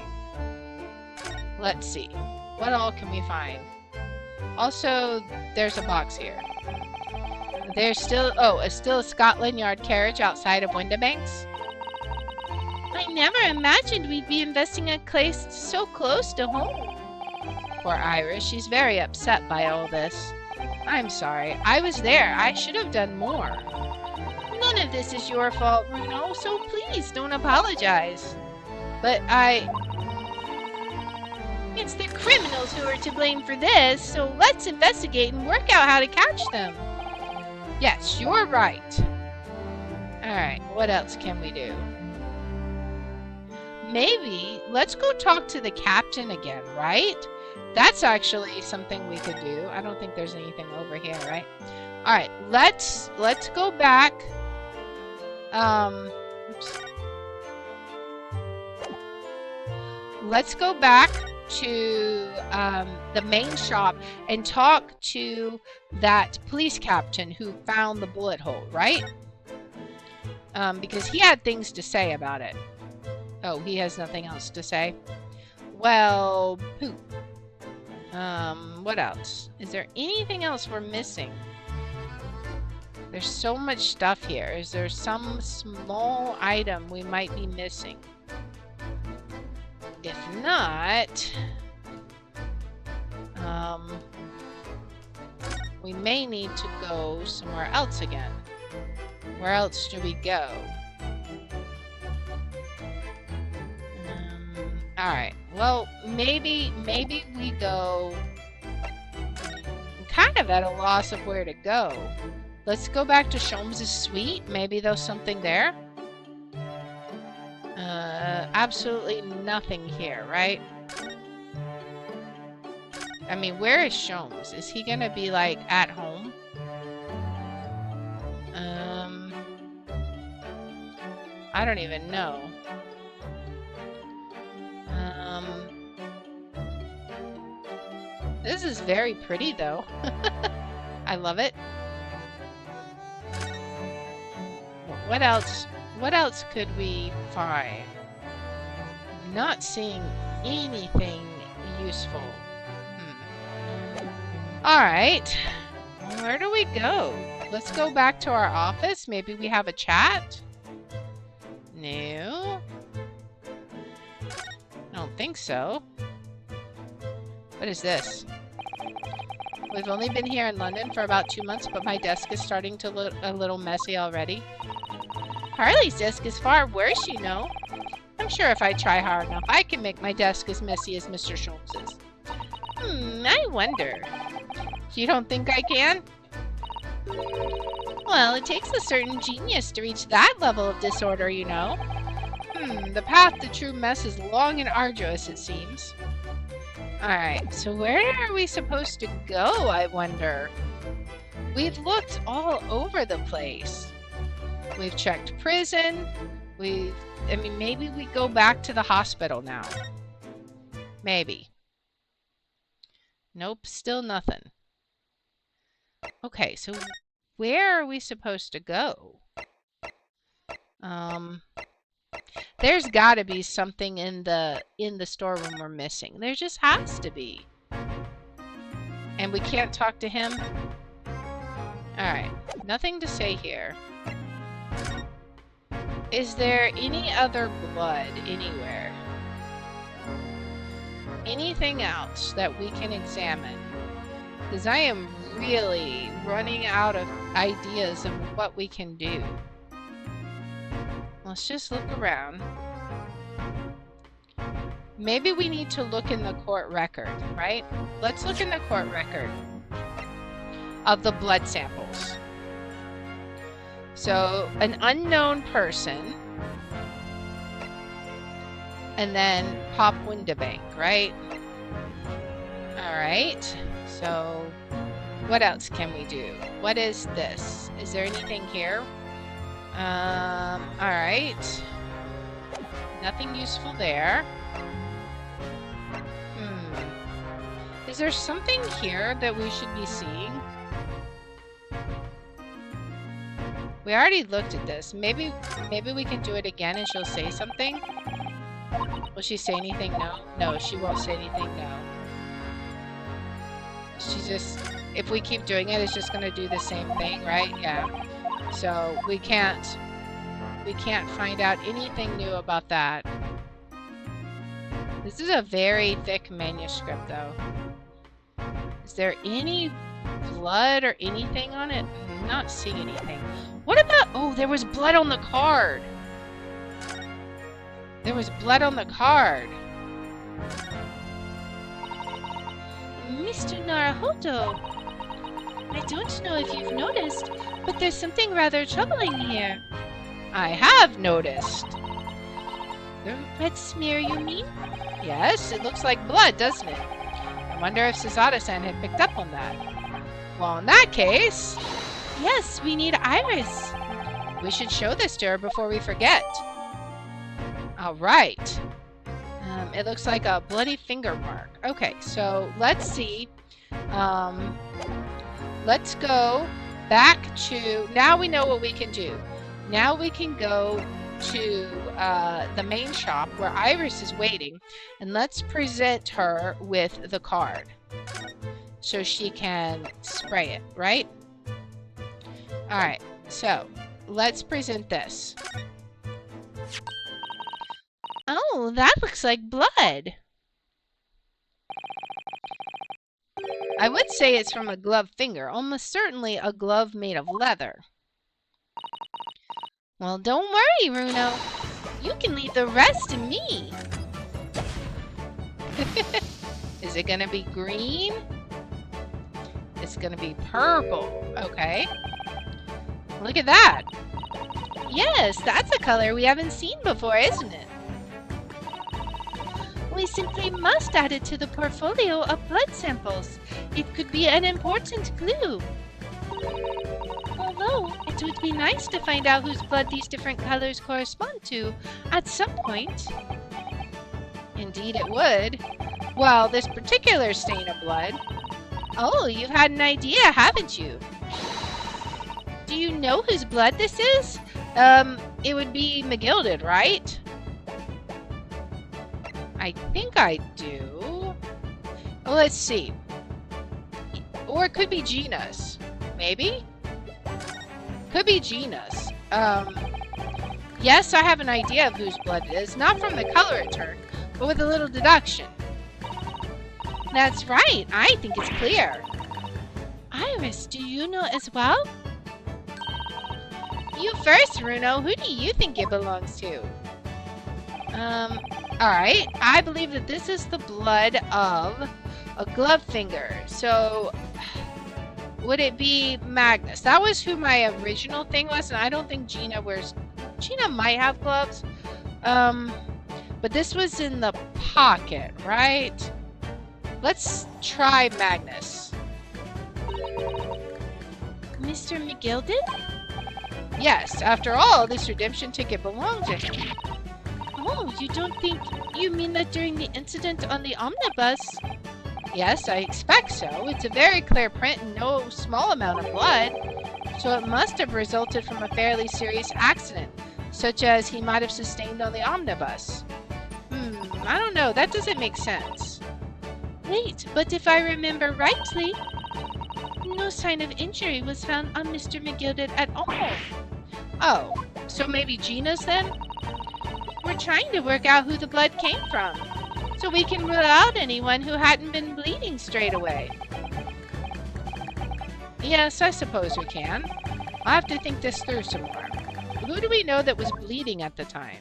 Let's see. What all can we find? Also, there's a box here. There's still a Scotland Yard carriage outside of Windibanks. I never imagined we'd be investing a place so close to home. Poor Iris, she's very upset by all this. I'm sorry, I was there. I should have done more. None of this is your fault, Bruno, so please don't apologize. But it's the criminals who are to blame for this, so let's investigate and work out how to catch them. Yes, you're right. Alright, what else can we do? Maybe let's go talk to the captain again, right? That's actually something we could do. I don't think there's anything over here, right? Alright, let's go back. Oops. Let's go back to the main shop and talk to that police captain who found the bullet hole, right? Because he had things to say about it. Oh, he has nothing else to say? Well, poop. What else? Is there anything else we're missing? There's so much stuff here. Is there some small item we might be missing? If not, we may need to go somewhere else again. Where else do we go? Alright, well, maybe we go... I'm kind of at a loss of where to go. Let's go back to Sholmes' suite. Maybe there's something there. Absolutely nothing here, right? I mean, where is Sholmes? Is he gonna be, like, at home? I don't even know. This is very pretty, though. I love it. What else? What else could we find? I'm not seeing anything useful. Alright. Where do we go? Let's go back to our office. Maybe we have a chat? No. I don't think so. What is this? We've only been here in London for about 2 months, but my desk is starting to look a little messy already. Harley's desk is far worse, you know. I'm sure if I try hard enough, I can make my desk as messy as Mr. Sholmes's. I wonder. You don't think I can? Well, it takes a certain genius to reach that level of disorder, you know. The path to true mess is long and arduous, it seems. Alright, so where are we supposed to go, I wonder? We've looked all over the place. We've checked prison. I mean, maybe we go back to the hospital now. Maybe. Nope, still nothing. Okay, so where are we supposed to go? There's gotta be something in the storeroom we're missing. There just has to be. And we can't talk to him? Alright, nothing to say here. Is there any other blood anywhere? Anything else that we can examine? Because I am really running out of ideas of what we can do. Let's just look around. Maybe we need to look in the court record, right? Let's look in the court record of the blood samples. So, an unknown person, and then Pop Windibank, right? Alright. So, what else can we do? What is this? Is there anything here? Alright. Nothing useful there. Is there something here that we should be seeing? We already looked at this. Maybe we can do it again and she'll say something? Will she say anything? No? No, she won't say anything. No. She just... If we keep doing it, it's just going to do the same thing, right? Yeah. So, we can't find out anything new about that. This is a very thick manuscript, though. Is there any blood or anything on it? I'm not seeing anything. What about... Oh, there was blood on the card. There was blood on the card. Mr. Naruhodo, I don't know if you've noticed, but there's something rather troubling here. I have noticed. The red smear, you mean? Yes, it looks like blood, doesn't it? I wonder if Suzato-san had picked up on that. Well, in that case... Yes, we need Iris. We should show this to her before we forget. Alright. It looks like a bloody finger mark. Okay, so let's see. Let's go back to... Now we know what we can do. Now we can go to the main shop where Iris is waiting, and let's present her with the card so she can spray it, right? Alright, so let's present this. Oh, that looks like blood. I would say it's from a gloved finger, almost certainly a glove made of leather. Well, don't worry, Runo. You can leave the rest to me. Is it gonna be green? It's gonna be purple. Okay. Look at that. Yes, that's a color we haven't seen before, isn't it? We simply must add it to the portfolio of blood samples. It could be an important clue. Although, it would be nice to find out whose blood these different colors correspond to at some point. Indeed it would. Well, this particular stain of blood... Oh, you've had an idea, haven't you? Do you know whose blood this is? It would be McGilded, right? I think I do. Well, let's see. Or it could be Gina's. Maybe? Could be Gina's. Yes, I have an idea of whose blood it is. Not from the color it turned, but with a little deduction. That's right. I think it's clear. Iris, do you know as well? You first, Runo. Who do you think it belongs to? Alright. I believe that this is the blood of a glove finger. So, would it be Magnus? That was who my original thing was, and I don't think Gina wears... Gina might have gloves. But this was in the pocket, right? Let's try Magnus. Mr. McGilded? Yes, after all, this redemption ticket belonged to him. Oh, you don't think... You mean that during the incident on the omnibus? Yes, I expect so. It's a very clear print and no small amount of blood. So it must have resulted from a fairly serious accident, such as he might have sustained on the omnibus. I don't know. That doesn't make sense. Wait, but if I remember rightly, no sign of injury was found on Mr. McGilded at all. Oh, so maybe Gina's then? We're trying to work out who the blood came from, so we can rule out anyone who hadn't been bleeding straight away. Yes, I suppose we can. I'll have to think this through some more. Who do we know that was bleeding at the time?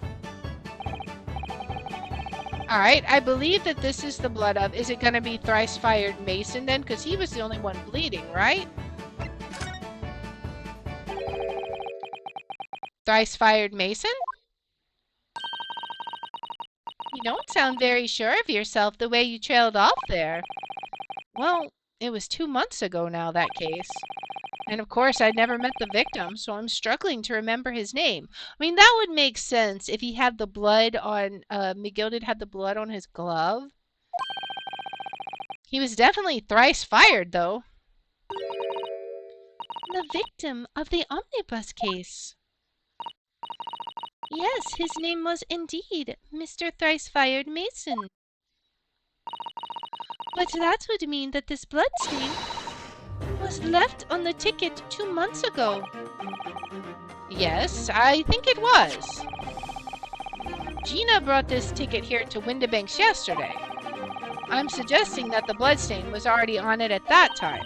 Alright, I believe that this is the blood of... Is it going to be Thrice-Fired Mason then? Because he was the only one bleeding, right? Thrice-Fired Mason? You don't sound very sure of yourself the way you trailed off there. Well, It was 2 months ago now, that case. And of course, I'd never met the victim, so I'm struggling to remember his name. I mean, that would make sense if he had the blood on, McGilded had the blood on his glove. He was definitely thrice fired, though. The victim of the omnibus case. Yes, his name was indeed Mr. Thrice-Fired Mason. But that would mean that this bloodstain was left on the ticket 2 months ago. Yes, I think it was. Gina brought this ticket here to Windibanks yesterday. I'm suggesting that the bloodstain was already on it at that time.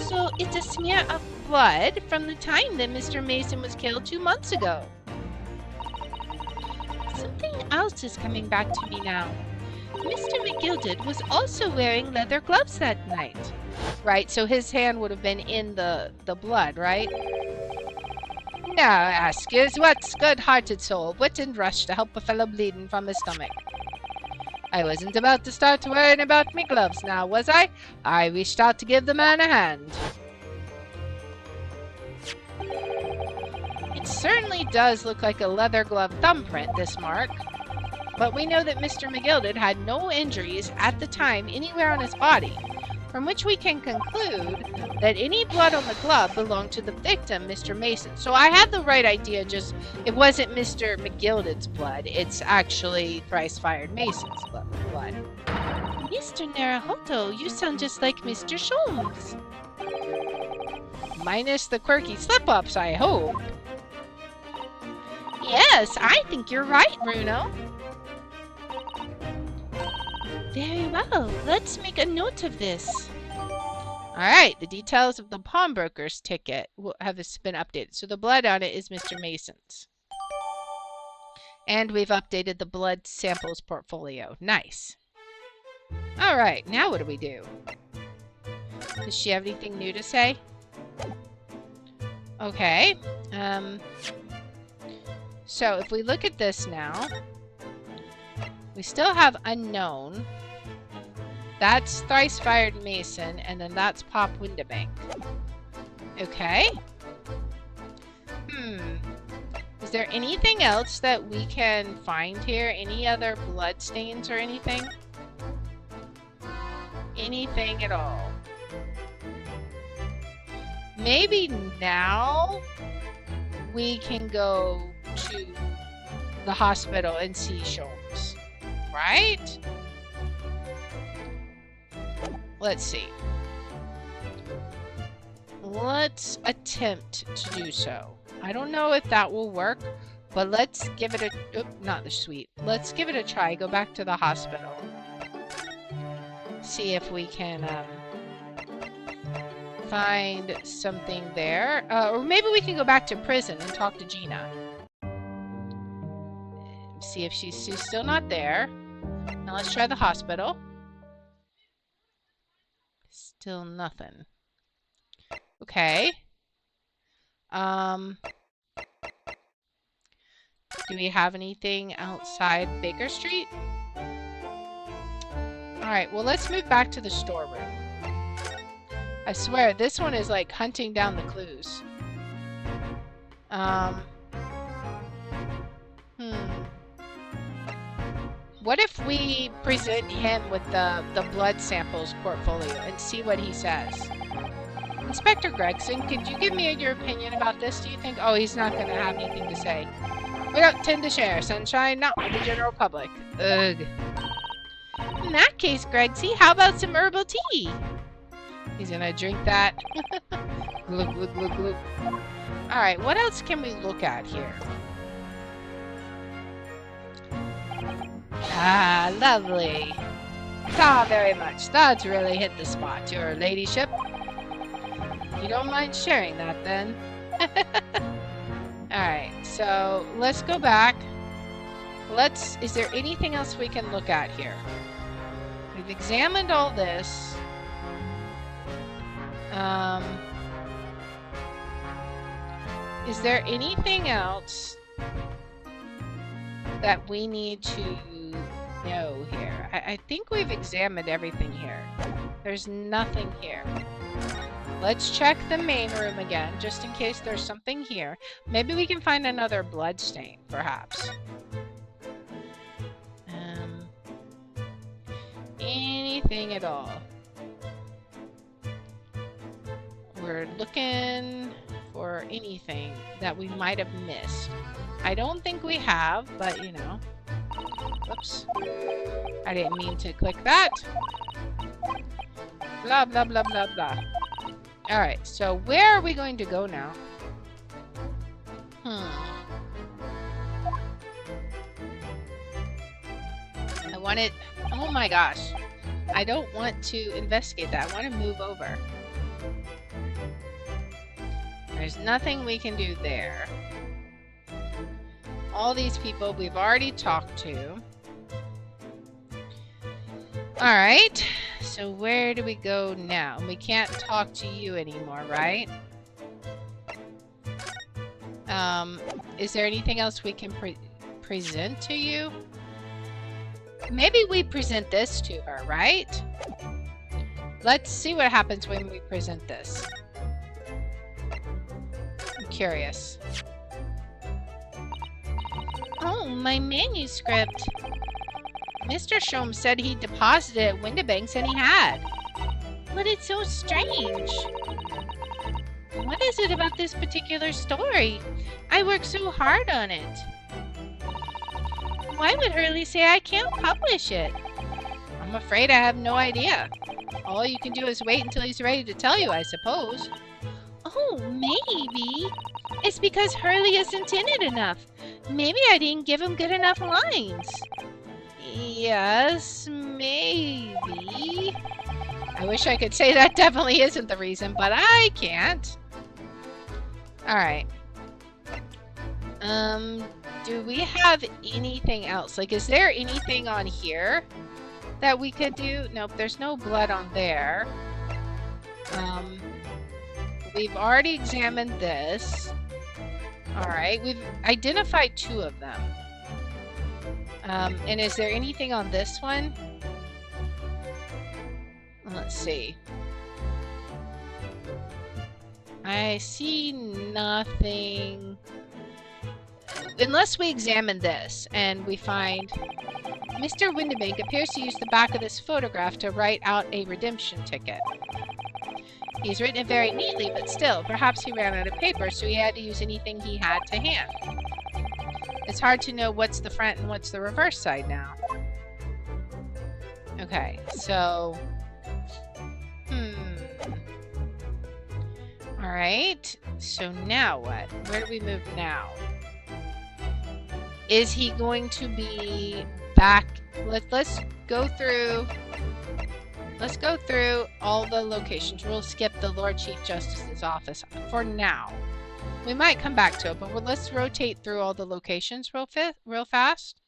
So it's a smear of blood from the time that Mr. Mason was killed 2 months ago. Something else is coming back to me now. Mr. McGilded was also wearing leather gloves that night. Right, so his hand would have been in the blood, right? Now, ask is, what's good-hearted soul wouldn't rush to help a fellow bleeding from his stomach? I wasn't about to start worrying about me gloves now, was I? I reached out to give the man a hand. It certainly does look like a leather glove thumbprint, this mark. But we know that Mr. McGilded had no injuries at the time anywhere on his body, from which we can conclude that any blood on the glove belonged to the victim, Mr. Mason. So I had the right idea, just it wasn't Mr. McGilded's blood, it's actually Thrice-Fired Mason's blood. Mr. Naruhodo, you sound just like Mr. Sholmes. Minus the quirky slip-ups, I hope. Yes, I think you're right, Bruno. Very well, let's make a note of this. Alright, the details of the pawnbroker's ticket have been updated. So the blood on it is Mr. Mason's. And we've updated the blood samples portfolio. Nice. Alright, now what do we do? Does she have anything new to say? Okay. So if we look at this now, we still have unknown. That's Thrice-Fired Mason, and then that's Pop Windibank. Okay. Is there anything else that we can find here? Any other blood stains or anything? Anything at all? Maybe now we can go to the hospital and see Sholmes, right? Let's see. Let's attempt to do so. I don't know if that will work, but let's give it a... Oop, not the suite. Let's give it a try. Go back to the hospital. See if we can find something there. Or maybe we can go back to prison and talk to Gina. See if she's still not there. Now let's try the hospital. Still nothing. Okay. Do we have anything outside Baker Street? Alright, well let's move back to the storeroom. I swear, this one is like hunting down the clues. What if we present him with the blood samples portfolio and see what he says? Inspector Gregson, could you give me your opinion about this? Do you think... Oh, he's not going to have anything to say. We don't tend to share, Sunshine. Not with the general public. Ugh. In that case, Gregsy, how about some herbal tea? He's going to drink that. Glug, glug, glug, glug. Alright, what else can we look at here? Ah, lovely. Ah, very much. That's really hit the spot, your ladyship. You don't mind sharing that, then? Alright, so let's go back. Is there anything else we can look at here? We've examined all this. Is there anything else that we need to know here? I think we've examined everything here. There's nothing here. Let's check the main room again, just in case there's something here. Maybe we can find another blood stain, perhaps. Anything at all. We're looking for anything that we might have missed. I don't think we have, but you know. Whoops. I didn't mean to click that. Blah, blah, blah, blah, blah. Alright, so where are we going to go now? I want it... Oh my gosh. I don't want to investigate that. I want to move over. There's nothing we can do there. All these people we've already talked to. Alright, so where do we go now? We can't talk to you anymore, right? Is there anything else we can present to you? Maybe we present this to her, right? Let's see what happens when we present this. I'm curious. Oh, my manuscript. Mr. Shom said he deposited it at Windibanks and he had. But it's so strange. What is it about this particular story? I worked so hard on it. Why would Hurley say I can't publish it? I'm afraid I have no idea. All you can do is wait until he's ready to tell you, I suppose. Oh, maybe. It's because Hurley isn't in it enough. Maybe I didn't give him good enough lines. Yes, maybe. I wish I could say that definitely isn't the reason, but I can't. Alright. Do we have anything else? Like, is there anything on here that we could do? Nope, there's no blood on there. We've already examined this. Alright, we've identified 2 of them. And is there anything on this one? Let's see. I see nothing. Unless we examine this and we find Mr. Windibank appears to use the back of this photograph to write out a redemption ticket. He's written it very neatly, but still, perhaps he ran out of paper, so he had to use anything he had to hand. It's hard to know what's the front and what's the reverse side now. Okay, so... Alright, so now what? Where do we move now? Is he going to be back? Let's go through... Let's go through all the locations. We'll skip the Lord Chief Justice's office for now. We might come back to it, but let's rotate through all the locations real fast.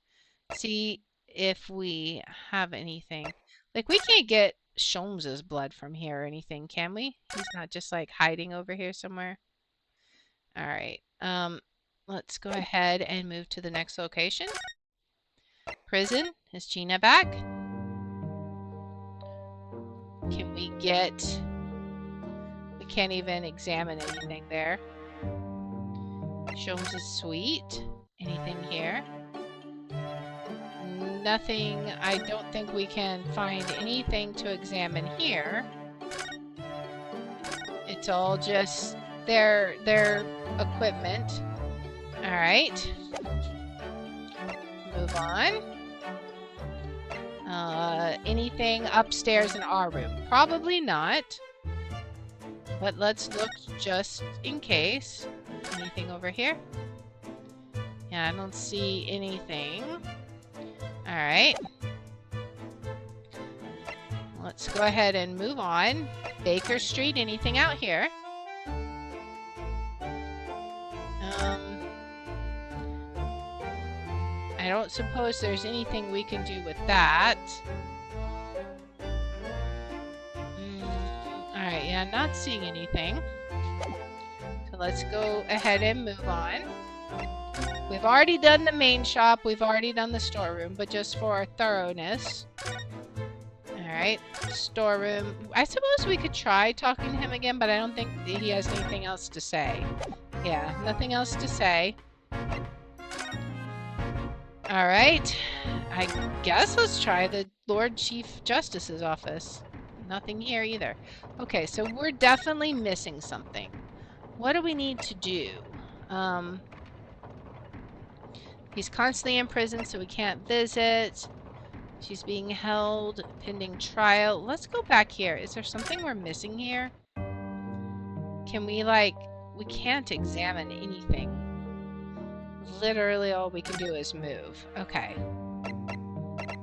See if we have anything. Like, we can't get Sholmes's blood from here or anything, can we? He's not just, like, hiding over here somewhere. Alright. Let's go ahead and move to the next location. Prison. Is Gina back? Can we get... We can't even examine anything there. Sholmes' suite. Anything here? Nothing. I don't think we can find anything to examine here. It's all just their equipment. Alright. Move on. Anything upstairs in our room? Probably not. But let's look just in case. Anything over here? Yeah, I don't see anything. Alright. Let's go ahead and move on. Baker Street, anything out here? I don't suppose there's anything we can do with that. Alright, yeah, not seeing anything. So let's go ahead and move on. We've already done the main shop. We've already done the storeroom, but just for thoroughness. Alright, storeroom. I suppose we could try talking to him again, but I don't think he has anything else to say. Yeah, nothing else to say. Alright, I guess let's try the Lord Chief Justice's office. Nothing here either. Okay, so we're definitely missing something. What do we need to do? He's constantly in prison, so we can't visit. She's being held pending trial. Let's go back here. Is there something we're missing here? Can we, like... We can't examine anything. Literally all we can do is move. Okay.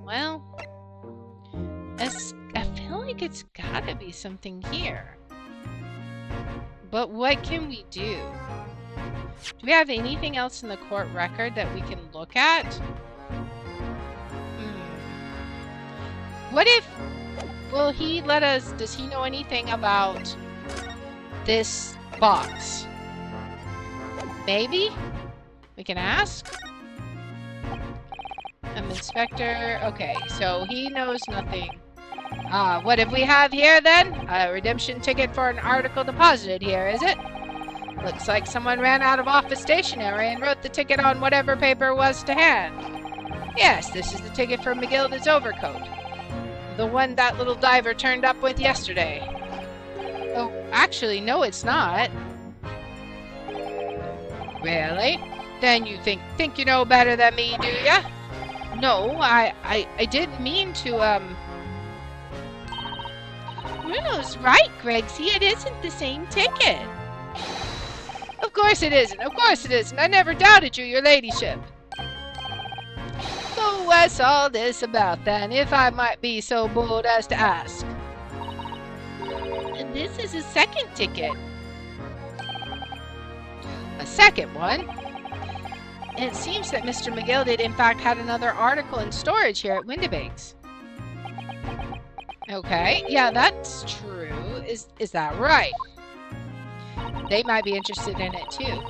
Well... I feel like it's gotta be something here. But what can we do? Do we have anything else in the court record that we can look at? What if... Will he let us... Does he know anything about this box? Maybe? We can ask? Inspector... Okay, so he knows nothing. What do we have here then? A redemption ticket for an article deposited here, is it? Looks like someone ran out of office stationery and wrote the ticket on whatever paper was to hand. Yes, this is the ticket for McGilda's overcoat. The one that little diver turned up with yesterday. Oh, actually, no, it's not. Really? Then you think you know better than me, do ya? No, I didn't mean to, Bruno's right, Gregsy. It isn't the same ticket. Of course it isn't. Of course it isn't. I never doubted you, your ladyship. So what's all this about, then, if I might be so bold as to ask? This is a second ticket. A second one? It seems that Mr. McGill did, in fact, had another article in storage here at Windibanks. Okay, yeah, that's true. Is that right? They might be interested in it, too.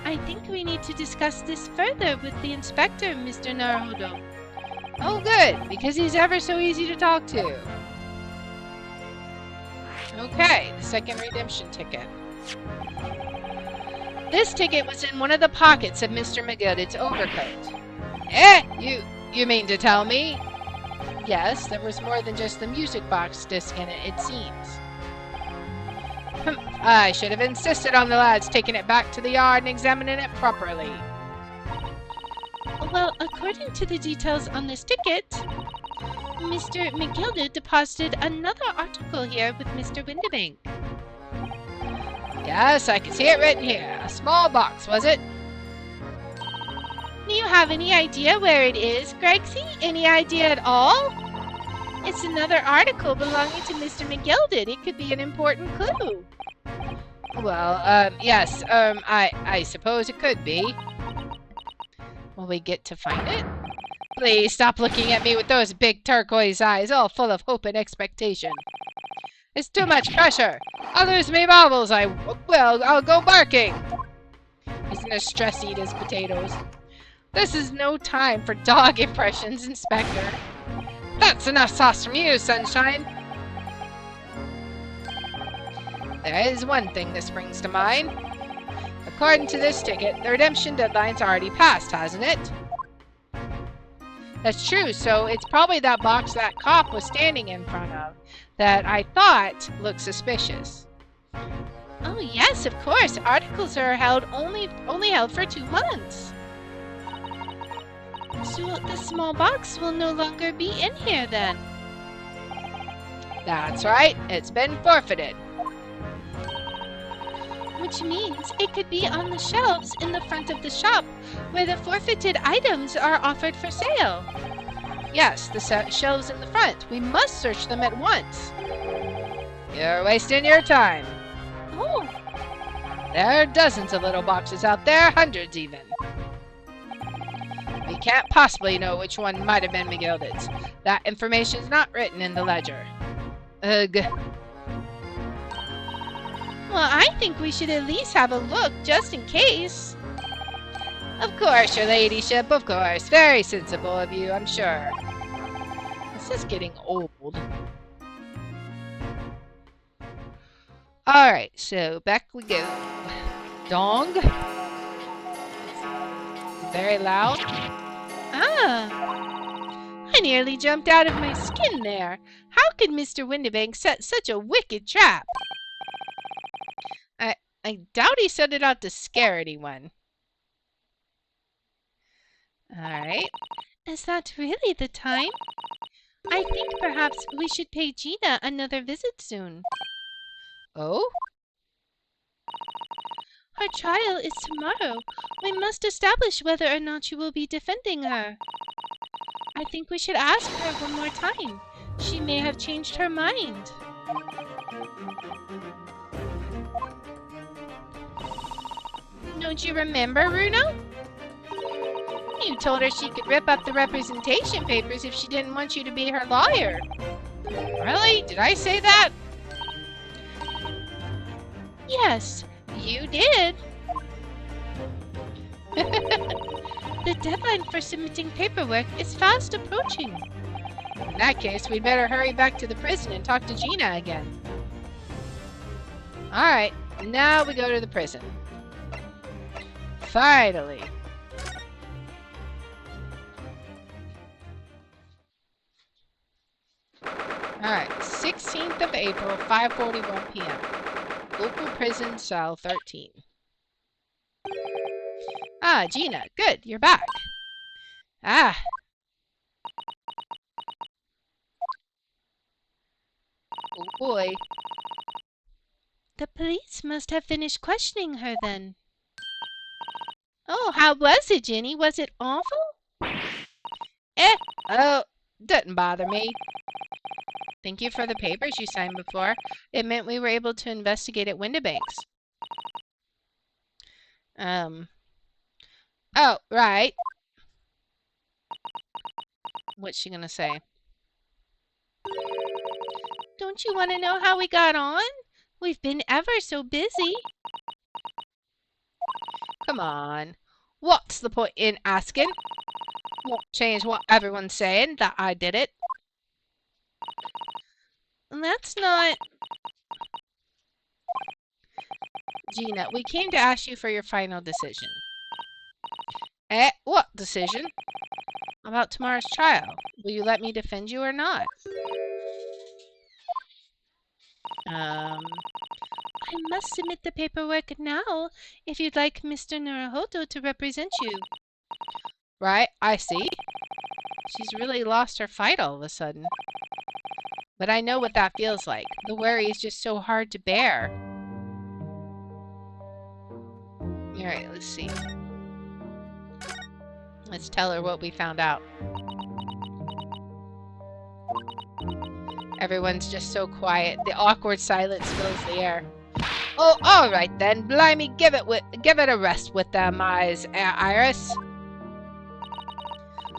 I think we need to discuss this further with the inspector, Mr. Naruto. Oh, good, because he's ever so easy to talk to. Okay, the second redemption ticket. This ticket was in one of the pockets of Mr. McGilld's overcoat. You mean to tell me? Yes, there was more than just the music box disc in it, it seems. I should have insisted on the lads taking it back to the yard and examining it properly. Well, according to the details on this ticket, Mr. McGilda deposited another article here with Mr. Windibank. Yes, I can see it written here. A small box, was it? Do you have any idea where it is, Gregsy? Any idea at all? It's another article belonging to Mr. McGilded. It could be an important clue. Well, yes, I suppose it could be. Will we get to find it? Please stop looking at me with those big turquoise eyes, all full of hope and expectation. It's too much pressure. I'll lose me marbles. I'll go barking. He's gonna stress eat his potatoes. This is no time for dog impressions, Inspector. That's enough sauce from you, Sunshine. There is one thing that springs to mind. According to this ticket, the redemption deadline's already passed, hasn't it? That's true, so it's probably that box that cop was standing in front of that I thought looked suspicious. Oh yes, of course. Articles are only held for 2 months. So the small box will no longer be in here then? That's right. It's been forfeited. Which means it could be on the shelves in the front of the shop where the forfeited items are offered for sale. Yes, the shelves in the front. We must search them at once. You're wasting your time. Oh. There are dozens of little boxes out there, hundreds even. We can't possibly know which one might have been McGilded's. That information's not written in the ledger. Ugh. Well, I think we should at least have a look, just in case. Of course, your ladyship, of course. Very sensible of you, I'm sure. This is getting old. Alright, so back we go. Dong. Very loud. Ah! I nearly jumped out of my skin there. How could Mr. Windibank set such a wicked trap? I doubt he set it out to scare anyone. Alright. Is that really the time? I think perhaps we should pay Gina another visit soon. Oh? Her trial is tomorrow. We must establish whether or not you will be defending her. I think we should ask her one more time. She may have changed her mind. Don't you remember, Bruno? You told her she could rip up the representation papers if she didn't want you to be her lawyer. Really? Did I say that? Yes, you did. The deadline for submitting paperwork is fast approaching. In that case, we'd better hurry back to the prison and talk to Gina again. Alright, now we go to the prison. Finally. Alright, 16th of April, 5:41 p.m. Local prison, cell 13. Ah, Gina, good, you're back. Ah. Oh boy. The police must have finished questioning her then. Oh, how was it, Ginny? Was it awful? Oh, doesn't bother me. Thank you for the papers you signed before. It meant we were able to investigate at Windibank's. Oh, right. What's she gonna say? Don't you want to know how we got on? We've been ever so busy. Come on. What's the point in asking? Won't change what everyone's saying, that I did it. That's not... Gina, we came to ask you for your final decision. What decision? About tomorrow's trial. Will you let me defend you or not? I must submit the paperwork now if you'd like Mr. Naruhodo to represent you. Right, I see. She's really lost her fight all of a sudden. But I know what that feels like. The worry is just so hard to bear. Alright, let's see. Let's tell her what we found out. Everyone's just so quiet. The awkward silence fills the air. Oh, all right then. Blimey, give it a rest with them eyes, Iris.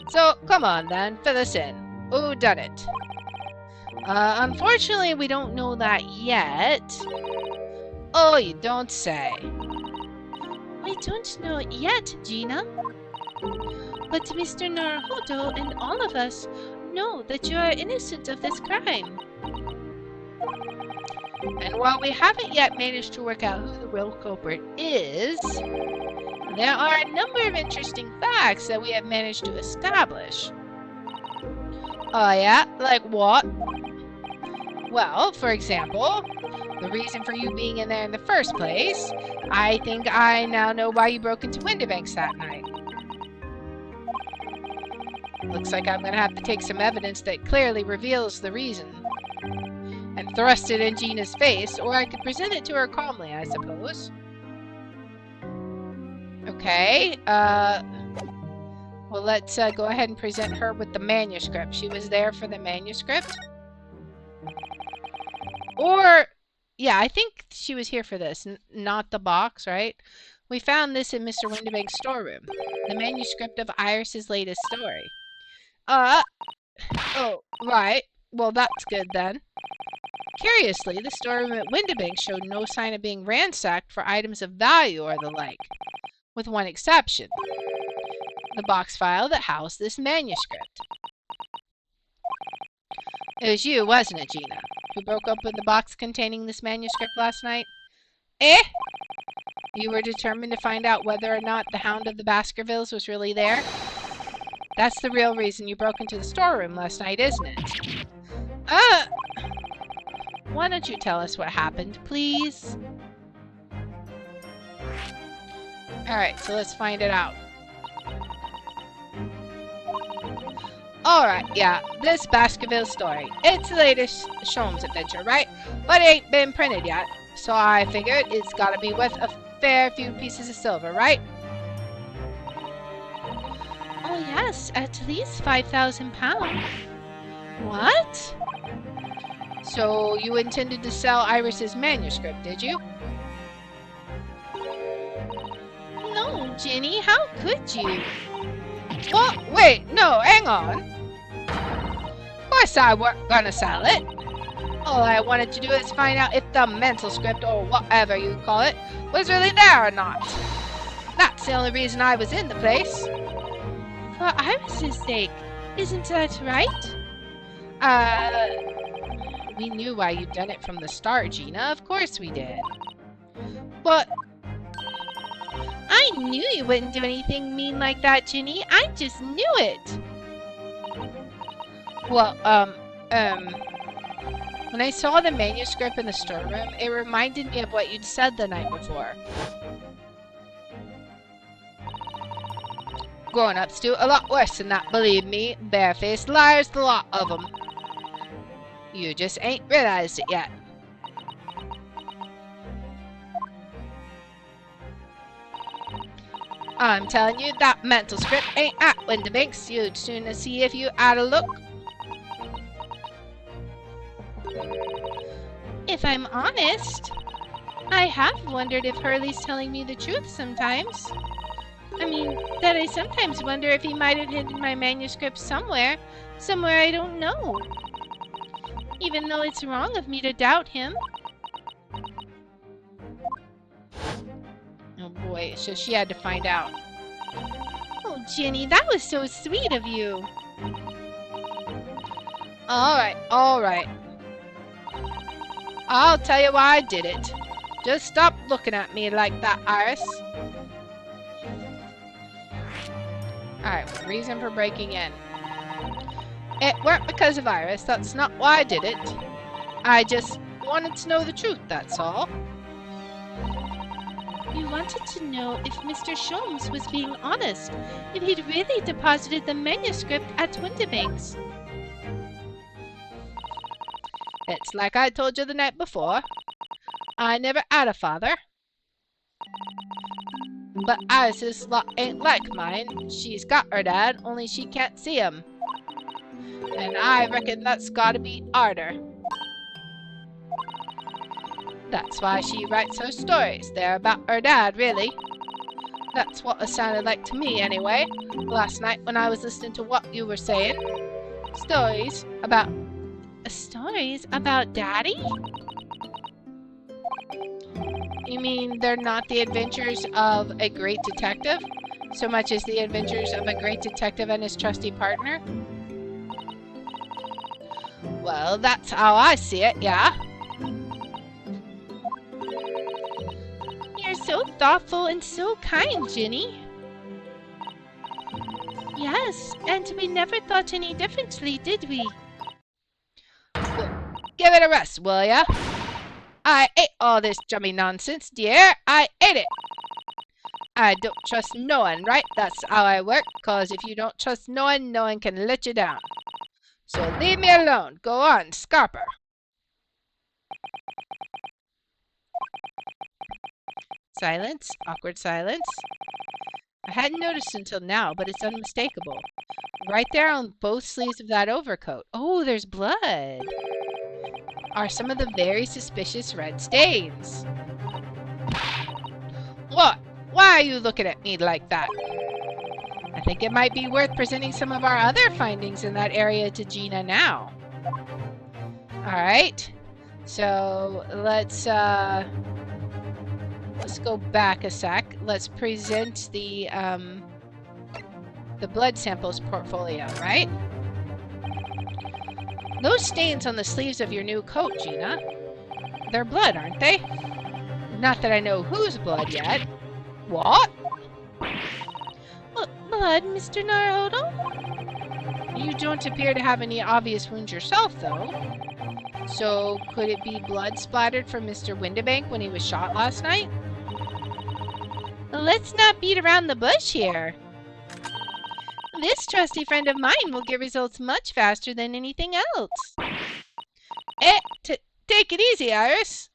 So, come on then, fill us in. Who done it? Unfortunately, we don't know that yet. Oh, you don't say. We don't know it yet, Gina. But Mr. Naruhodo and all of us know that you are innocent of this crime. And while we haven't yet managed to work out who the real culprit is, there are a number of interesting facts that we have managed to establish. Oh yeah? Like what? Well, for example, the reason for you being in there in the first place. I think I now know why you broke into Windibank's that night. Looks like I'm gonna have to take some evidence that clearly reveals the reason and thrust it in Gina's face, or I could present it to her calmly, I suppose. Okay, well, let's go ahead and present her with the manuscript. She was there for the manuscript. Or, yeah, I think she was here for this, not the box, right? We found this in Mr. Windibank's storeroom. The manuscript of Iris's latest story. Oh, right. Well, that's good then. Curiously, the storeroom at Windibank showed no sign of being ransacked for items of value or the like, with one exception. the box file that housed this manuscript. It was you, wasn't it, Gina, who broke open the box containing this manuscript last night? Eh? You were determined to find out whether or not the Hound of the Baskervilles was really there? That's the real reason you broke into the storeroom last night, isn't it? Why don't you tell us what happened, please? Alright, so let's find it out. Alright, yeah, this Baskerville story. It's the latest Sholmes adventure, right? But it ain't been printed yet, so I figured it's gotta be worth a fair few pieces of silver, right? Oh yes, at least 5,000 pounds. What? So you intended to sell Iris's manuscript, did you? No, Ginny, how could you? What? Wait, no, hang on. Of course I weren't gonna sell it. All I wanted to do is find out if the manuscript, or whatever you call it, was really there or not. That's the only reason I was in the place. For Iris's sake, isn't that right? We knew why you'd done it from the start, Gina. Of course we did. But I knew you wouldn't do anything mean like that, Ginny. I just knew it. Well, when I saw the manuscript in the storeroom, it reminded me of what you'd said the night before. Grown-ups do a lot worse than that, believe me. Barefaced liars, the lot of them. You just ain't realized it yet. I'm telling you, that manuscript ain't at Windibanks. You'd sooner see if you had a look. If I'm honest, I have wondered if Hurley's telling me the truth sometimes. I mean, that I sometimes wonder if he might have hidden my manuscript somewhere I don't know. Even though it's wrong of me to doubt him. Oh boy, so she had to find out. Oh, Ginny, that was so sweet of you. Alright. I'll tell you why I did it. Just stop looking at me like that, Iris. Alright, reason for breaking in. It weren't because of Iris, that's not why I did it. I just wanted to know the truth, that's all. You wanted to know if Mr. Sholmes was being honest, if he'd really deposited the manuscript at Windibanks. It's like I told you the night before. I never had a father. But Iris's lot ain't like mine. She's got her dad, only she can't see him. And I reckon that's gotta be harder. That's why she writes her stories. They're about her dad, really. That's what it sounded like to me, anyway, last night when I was listening to what you were saying. Stories about Daddy? You mean they're not the adventures of a great detective, so much as the adventures of a great detective and his trusty partner? Well, that's how I see it, yeah. You're so thoughtful and so kind, Ginny. Yes, and we never thought any differently, did we? Well, give it a rest, will ya? I ate all this jummy nonsense, dear. I ate it. I don't trust no one, right? That's how I work, 'cause if you don't trust no one can let you down. So leave me alone. Go on, Scarper. Silence. Awkward silence. I hadn't noticed until now, but it's unmistakable. Right there on both sleeves of that overcoat. Oh, there's blood. Are some of the very suspicious red stains. What? Why are you looking at me like that? I think it might be worth presenting some of our other findings in that area to Gina now. Alright. So, let's go back a sec. Let's present the, the blood samples portfolio, right? Those stains on the sleeves of your new coat, Gina. They're blood, aren't they? Not that I know whose blood yet. What? Blood, Mr. Naruhodo? You don't appear to have any obvious wounds yourself, though. So, could it be blood splattered from Mr. Windibank when he was shot last night? Let's not beat around the bush here. This trusty friend of mine will get results much faster than anything else. Take it easy, Iris.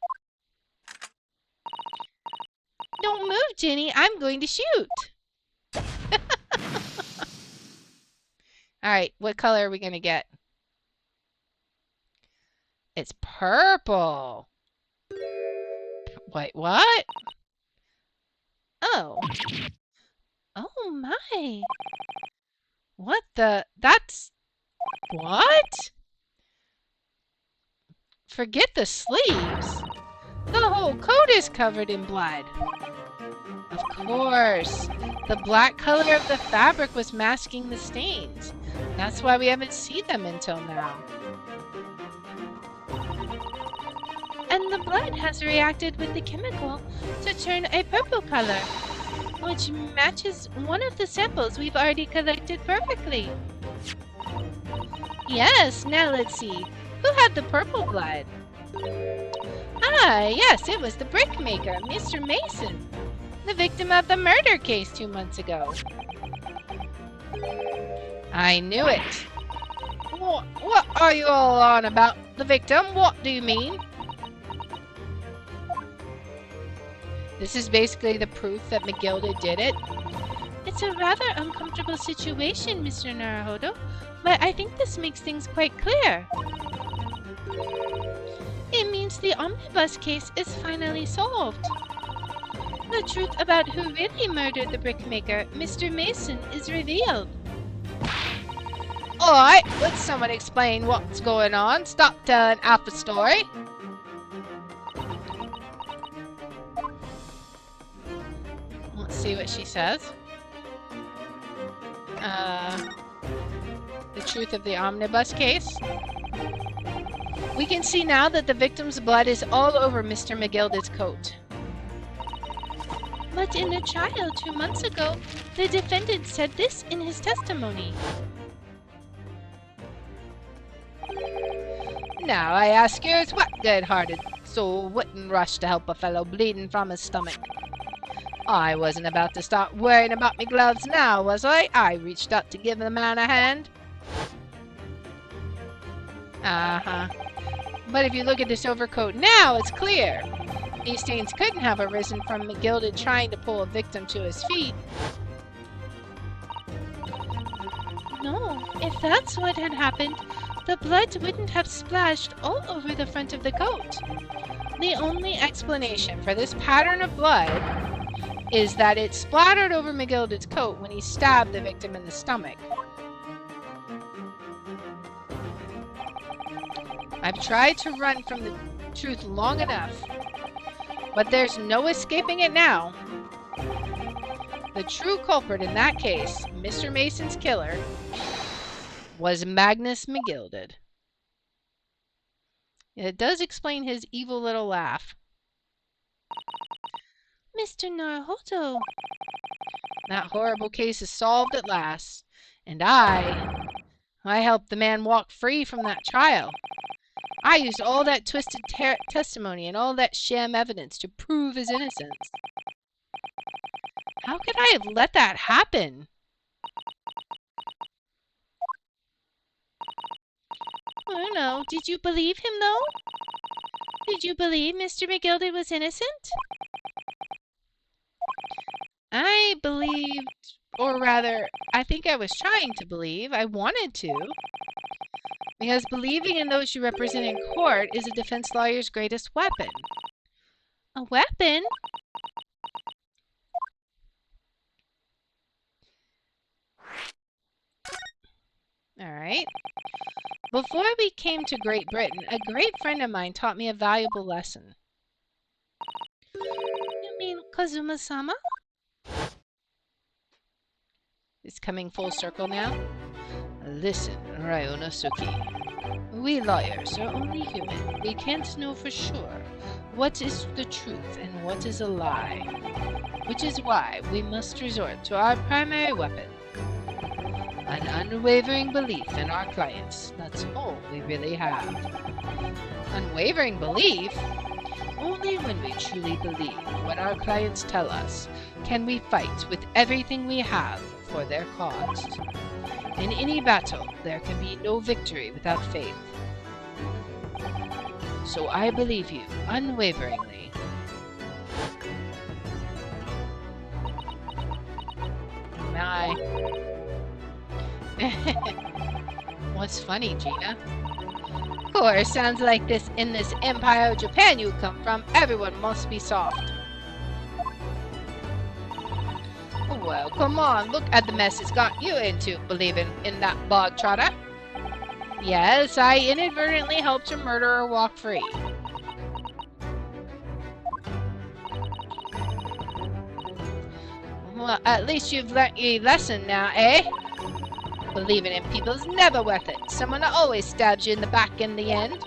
Don't move, Ginny. I'm going to shoot. Alright, what color are we going to get? It's purple. Wait, what? Oh. Oh my. What the? That's... What? Forget the sleeves. The whole coat is covered in blood. Of course. The black color of the fabric was masking the stains. That's why we haven't seen them until now. And the blood has reacted with the chemical to turn a purple color, which matches one of the samples we've already collected perfectly. Yes, now let's see. Who had the purple blood? Ah, yes, it was the brickmaker, Mr. Mason, the victim of the murder case 2 months ago. I knew it. What are you all on about? The victim? What do you mean? This is basically the proof that McGilda did it. It's a rather uncomfortable situation, Mr. Naruhodo, but I think this makes things quite clear. It means the omnibus case is finally solved. The truth about who really murdered the brickmaker, Mr. Mason, is revealed. Alright, would someone explain what's going on? Stop telling half a story. Let's see what she says. The truth of the omnibus case. We can see now that the victim's blood is all over Mr. McGilda's coat. But in the trial 2 months ago, the defendant said this in his testimony. Now I ask yours, what good-hearted soul wouldn't rush to help a fellow bleeding from his stomach? I wasn't about to start worrying about me gloves now, was I? I reached out to give the man a hand. Uh-huh. But if you look at this overcoat now, it's clear. These stains couldn't have arisen from McGilda trying to pull a victim to his feet. No, if that's what had happened, the blood wouldn't have splashed all over the front of the coat. The only explanation for this pattern of blood is that it splattered over McGilda's coat when he stabbed the victim in the stomach. I've tried to run from the truth long enough, but there's no escaping it now. The true culprit in that case, Mr. Mason's killer, was Magnus McGilded. It does explain his evil little laugh. Mr. Naruhodo. That horrible case is solved at last, and I helped the man walk free from that trial. I used all that twisted testimony and all that sham evidence to prove his innocence. How could I have let that happen? I don't know. Did you believe him, though? Did you believe Mr. McGilda was innocent? I believed, or rather, I think I was trying to believe. I wanted to. Because believing in those you represent in court is a defense lawyer's greatest weapon. A weapon? Alright. Before we came to Great Britain, a great friend of mine taught me a valuable lesson. You mean Kazuma-sama? It's coming full circle now. Listen, Ryonosuke. We lawyers are only human. We can't know for sure what is the truth and what is a lie. Which is why we must resort to our primary weapon. An unwavering belief in our clients. That's all we really have. Unwavering belief? Only when we truly believe what our clients tell us can we fight with everything we have for their cause. In any battle, there can be no victory without faith. So I believe you unwaveringly. My. What's funny, Gina? Of course, sounds like this in this empire of Japan you come from, everyone must be soft. Well, come on, look at the mess it's got you into, believing in that bog trotter. Yes, I inadvertently helped a murderer walk free. Well, at least you've learnt your lesson now, eh? Believing in people's never worth it. Someone always stabs you in the back in the end.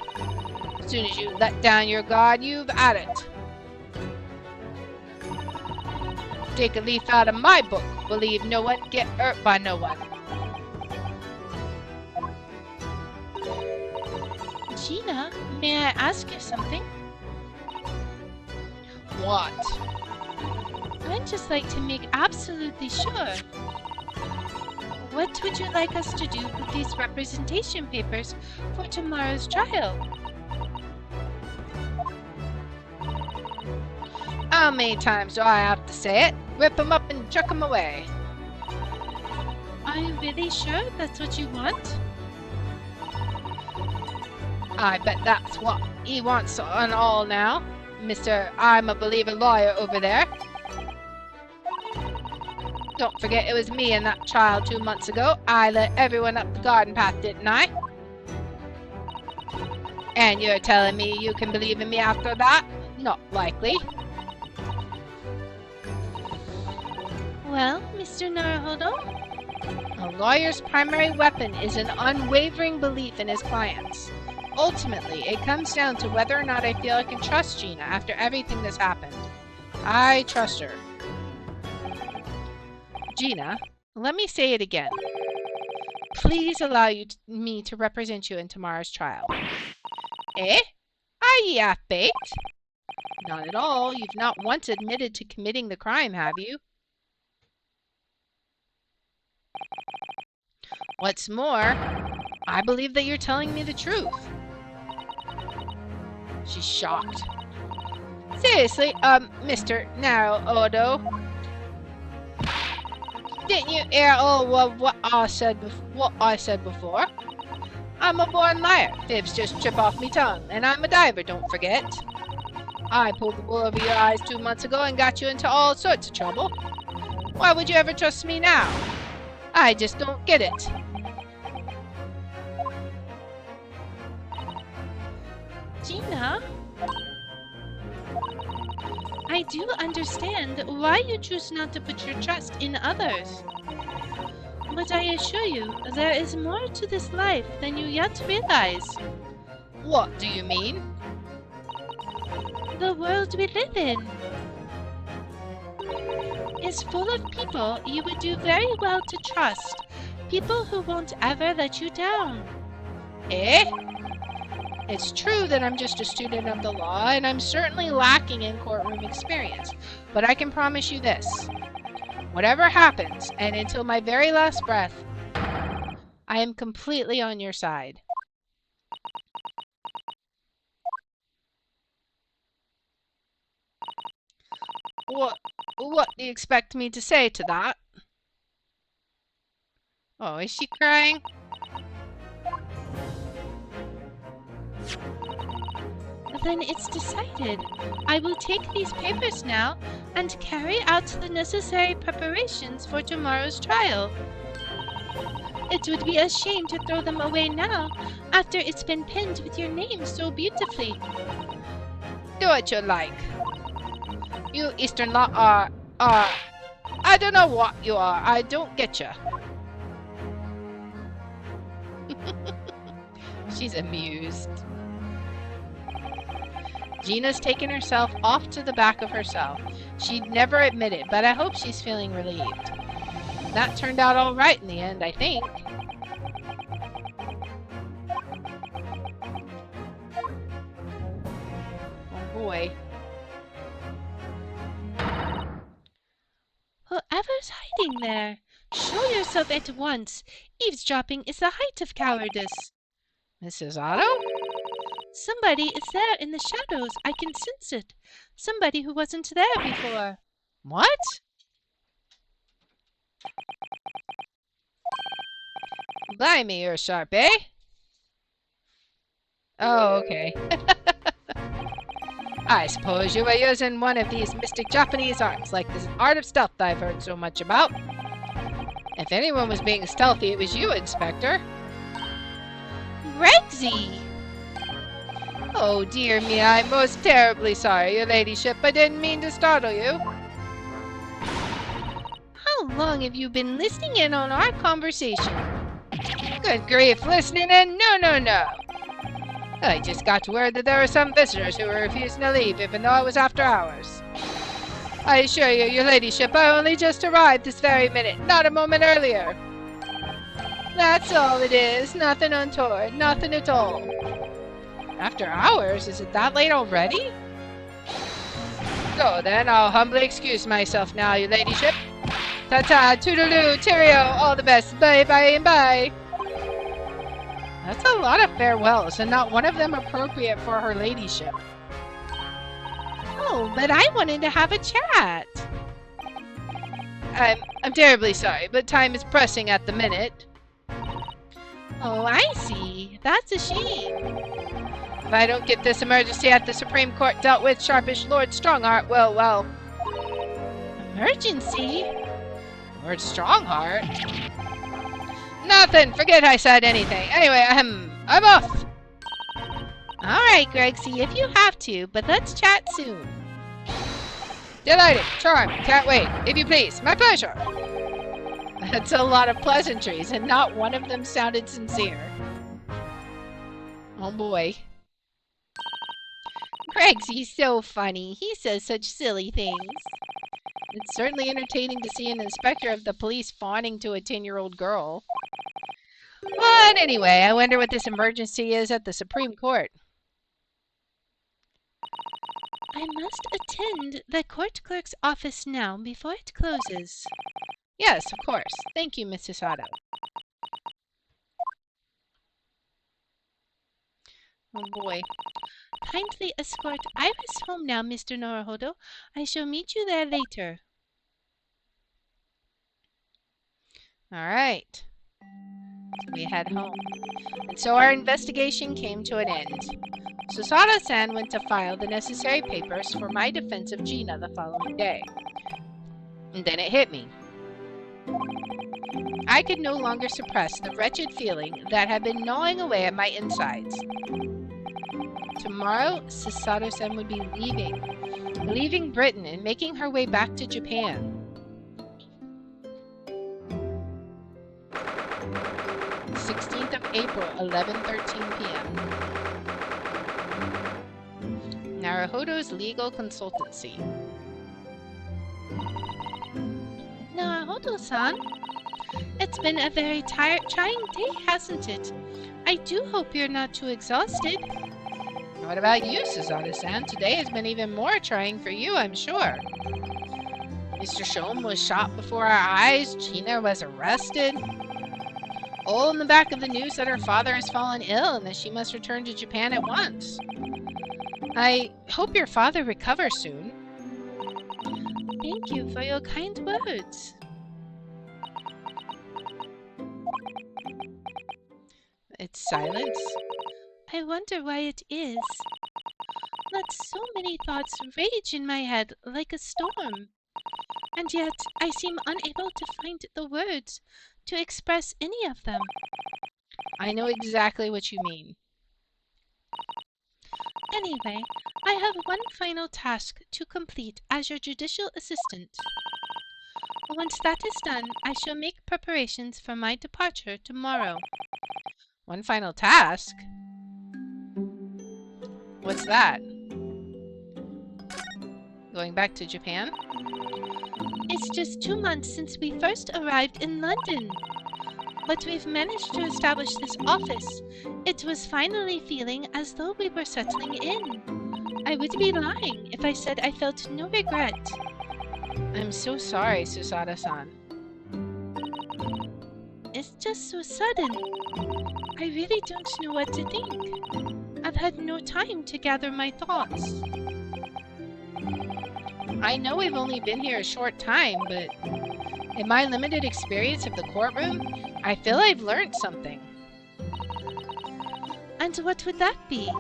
As soon as you let down your guard, you've at it. Take a leaf out of my book. Believe no one, get hurt by no one. Gina, may I ask you something? What? I'd just like to make absolutely sure. What would you like us to do with these representation papers for tomorrow's trial? How many times do I have to say it? Rip them up and chuck them away. Are you really sure that's what you want? I bet that's what he wants on all now, Mr. I'm a believer lawyer over there. Don't forget it was me and that child 2 months ago. I let everyone up the garden path, didn't I? And you're telling me you can believe in me after that? Not likely. Well, Mr. Naruhodo? A lawyer's primary weapon is an unwavering belief in his clients. Ultimately, it comes down to whether or not I feel I can trust Gina after everything that's happened. I trust her. Gina, let me say it again. Please allow me to represent you in tomorrow's trial. Eh? Are ye half-baked? Not at all. You've not once admitted to committing the crime, have you? What's more, I believe that you're telling me the truth. She's shocked. Seriously, Mr. Naruhodo? Didn't you hear all of what I said before? I'm a born liar. Fibs just trip off me tongue, and I'm a diver, don't forget. I pulled the wool over your eyes 2 months ago and got you into all sorts of trouble. Why would you ever trust me now? I just don't get it. Gina? I do understand why you choose not to put your trust in others. But I assure you, there is more to this life than you yet realize. What do you mean? The world we live in is full of people you would do very well to trust. People who won't ever let you down. Eh? It's true that I'm just a student of the law, and I'm certainly lacking in courtroom experience. But I can promise you this. Whatever happens, and until my very last breath, I am completely on your side. What do you expect me to say to that? Oh, is she crying? Then it's decided. I will take these papers now and carry out the necessary preparations for tomorrow's trial. It would be a shame to throw them away now, after it's been pinned with your name so beautifully. Do what you like. You Eastern law are I don't know what you are. I don't get you. She's amused. Gina's taken herself off to the back of herself. She'd never admit it, but I hope she's feeling relieved. That turned out all right in the end, I think. Oh boy. Whoever's hiding there, show yourself at once. Eavesdropping is the height of cowardice. Mrs. Otto? Somebody is there in the shadows. I can sense it. Somebody who wasn't there before. What? Blimey, you're sharp, eh? Oh, okay. I suppose you were using one of these mystic Japanese arts, like the art of stealth I've heard so much about. If anyone was being stealthy, it was you, Inspector. Regsy! Oh, dear me, I'm most terribly sorry, your ladyship. I didn't mean to startle you. How long have you been listening in on our conversation? Good grief, listening in? No. I just got word that there were some visitors who were refusing to leave, even though it was after hours. I assure you, your ladyship, I only just arrived this very minute, not a moment earlier. That's all it is. Nothing untoward. Nothing at all. After hours? Is it that late already? So then, I'll humbly excuse myself now, your ladyship. Ta-ta, toodaloo, cheerio, all the best, bye-bye and bye. That's a lot of farewells, and not one of them appropriate for her ladyship. Oh, but I wanted to have a chat. I'm terribly sorry, but time is pressing at the minute. Oh, I see. That's a shame. If I don't get this emergency at the Supreme Court dealt with, sharpish Lord Strongheart will, well... Emergency? Lord Strongheart? Nothing! Forget I said anything. Anyway, I'm off! Alright, Gregsy, if you have to, but let's chat soon. Delighted, charmed, can't wait. If you please, my pleasure. That's a lot of pleasantries, and not one of them sounded sincere. Oh boy. Gregsy's so funny. He says such silly things. It's certainly entertaining to see an inspector of the police fawning to a 10-year-old girl. But anyway, I wonder what this emergency is at the Supreme Court. I must attend the court clerk's office now before it closes. Yes, of course. Thank you, Mrs. Otto. Oh boy. Kindly escort Iris home now, Mr. Norohodo. I shall meet you there later. Alright. So we head home. And so our investigation came to an end. Susato-san went to file the necessary papers for my defense of Gina the following day. And then it hit me. I could no longer suppress the wretched feeling that had been gnawing away at my insides. Tomorrow, Susato-san would be leaving Britain and making her way back to Japan. 16th of April, 11:13 p.m. Naruhodo's Legal Consultancy. Naruhodo-san, it's been a very trying day, hasn't it? I do hope you're not too exhausted. What about you, Susato-san? Today has been even more trying for you, I'm sure. Mr. Shom was shot before our eyes. Gina was arrested. All in the back of the news that her father has fallen ill and that she must return to Japan at once. I hope your father recovers soon. Thank you for your kind words. It's silence. I wonder why it is. Let so many thoughts rage in my head like a storm. And yet I seem unable to find the words to express any of them. I know exactly what you mean. Anyway, I have one final task to complete as your judicial assistant. Once that is done, I shall make preparations for my departure tomorrow. One final task? What's that? Going back to Japan? It's just 2 months since we first arrived in London. But we've managed to establish this office. It was finally feeling as though we were settling in. I would be lying if I said I felt no regret. I'm so sorry, Susada-san. It's just so sudden. I really don't know what to think. I've had no time to gather my thoughts. I know we've only been here a short time, but in my limited experience of the courtroom, I feel I've learned something. And what would that be?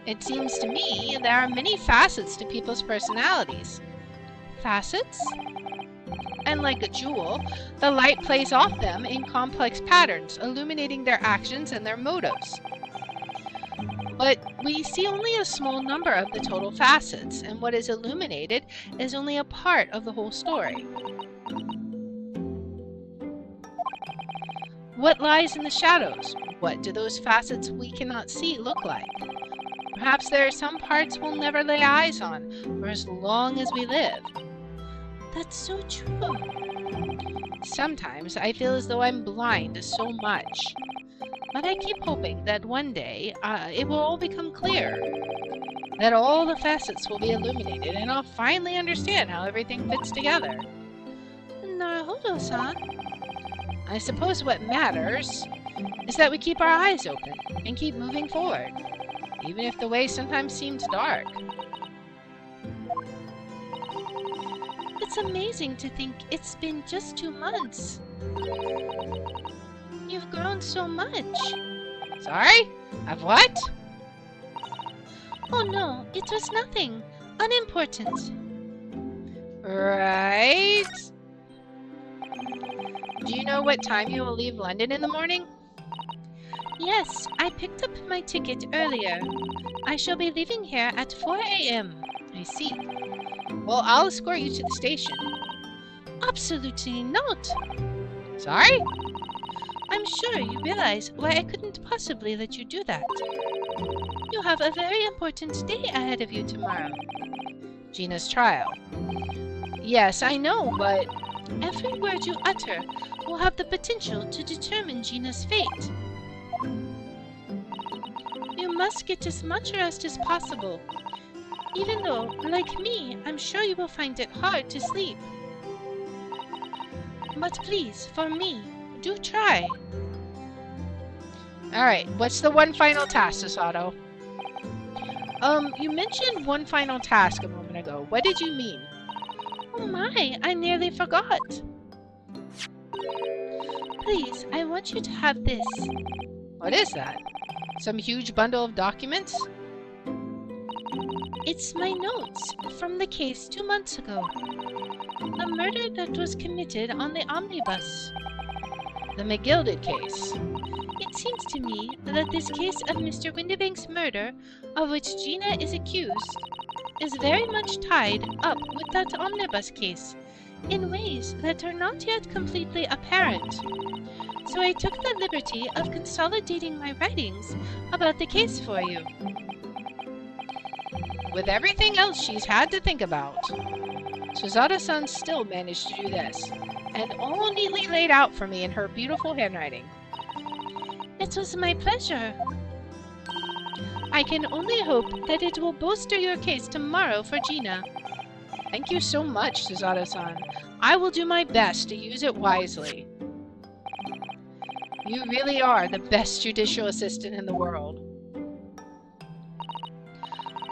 It seems to me there are many facets to people's personalities. Facets? And like a jewel, the light plays off them in complex patterns, illuminating their actions and their motives. But we see only a small number of the total facets, and what is illuminated is only a part of the whole story. What lies in the shadows? What do those facets we cannot see look like? Perhaps there are some parts we'll never lay eyes on for as long as we live. That's so true. Sometimes I feel as though I'm blind to so much. But I keep hoping that one day it will all become clear. That all the facets will be illuminated and I'll finally understand how everything fits together. Naruhodo-san? I suppose what matters is that we keep our eyes open and keep moving forward, even if the way sometimes seems dark. It's amazing to think it's been just 2 months. You've grown so much. Sorry? I've what? Oh no, it was nothing. Unimportant. Right? Do you know what time you will leave London in the morning? Yes, I picked up my ticket earlier. I shall be leaving here at 4 a.m. I see. Well, I'll escort you to the station. Absolutely not. Sorry? I'm sure you realize why I couldn't possibly let you do that. You have a very important day ahead of you tomorrow. Gina's trial. Yes, I know, but every word you utter will have the potential to determine Gina's fate. You must get as much rest as possible, even though, like me, I'm sure you will find it hard to sleep. But please, for me, do try. Alright, what's the one final task, Sasato? You mentioned one final task a moment ago. What did you mean? Oh my, I nearly forgot. Please, I want you to have this. What is that? Some huge bundle of documents? It's my notes from the case 2 months ago. The murder that was committed on the omnibus. The McGilded case. It seems to me that this case of Mr. Windibank's murder, of which Gina is accused, is very much tied up with that omnibus case, in ways that are not yet completely apparent. So I took the liberty of consolidating my writings about the case for you. With everything else she's had to think about, Shizada-san still managed to do this, and all neatly laid out for me in her beautiful handwriting. It was my pleasure. I can only hope that it will bolster your case tomorrow for Gina. Thank you so much, Shizada-san. I will do my best to use it wisely. You really are the best judicial assistant in the world.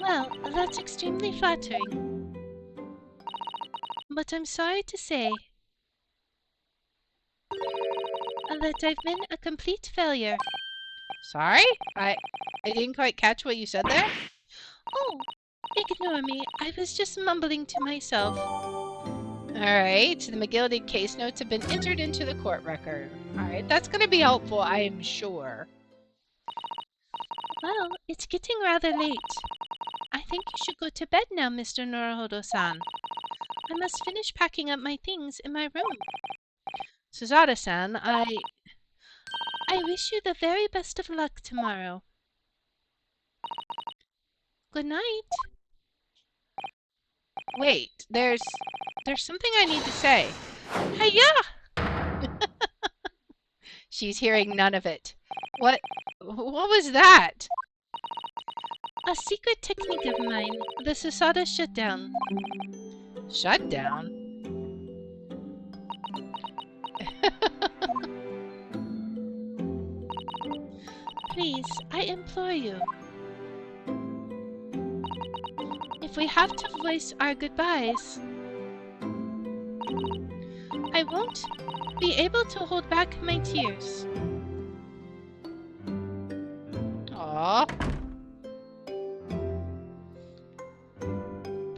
Well, that's extremely flattering. But I'm sorry to say that I've been a complete failure. Sorry? I didn't quite catch what you said there. Oh, ignore me. I was just mumbling to myself. Alright, the McGilded case notes have been entered into the court record. Alright, that's going to be helpful, I am sure. Well, it's getting rather late. I think you should go to bed now, Mr. Naruhodo-san. I must finish packing up my things in my room. Suzato-san, I wish you the very best of luck tomorrow. Good night. Wait, there's something I need to say. Hiya! She's hearing none of it. What was that? A secret technique of mine, the Susato shutdown. Shutdown? Please, I implore you. If we have to voice our goodbyes, I won't be able to hold back my tears. Aw.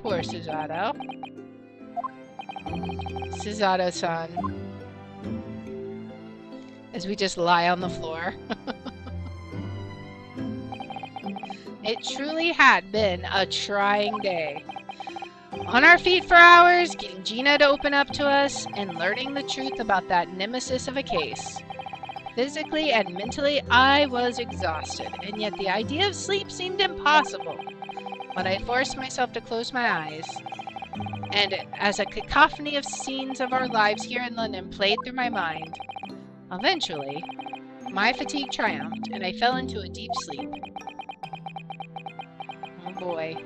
Poor Suzato. Suzato-san. As we just lie on the floor. It truly had been a trying day. On our feet for hours, getting Gina to open up to us, and learning the truth about that nemesis of a case. Physically and mentally, I was exhausted, and yet the idea of sleep seemed impossible. But I forced myself to close my eyes, and as a cacophony of scenes of our lives here in London played through my mind, eventually, my fatigue triumphed, and I fell into a deep sleep. Oh boy.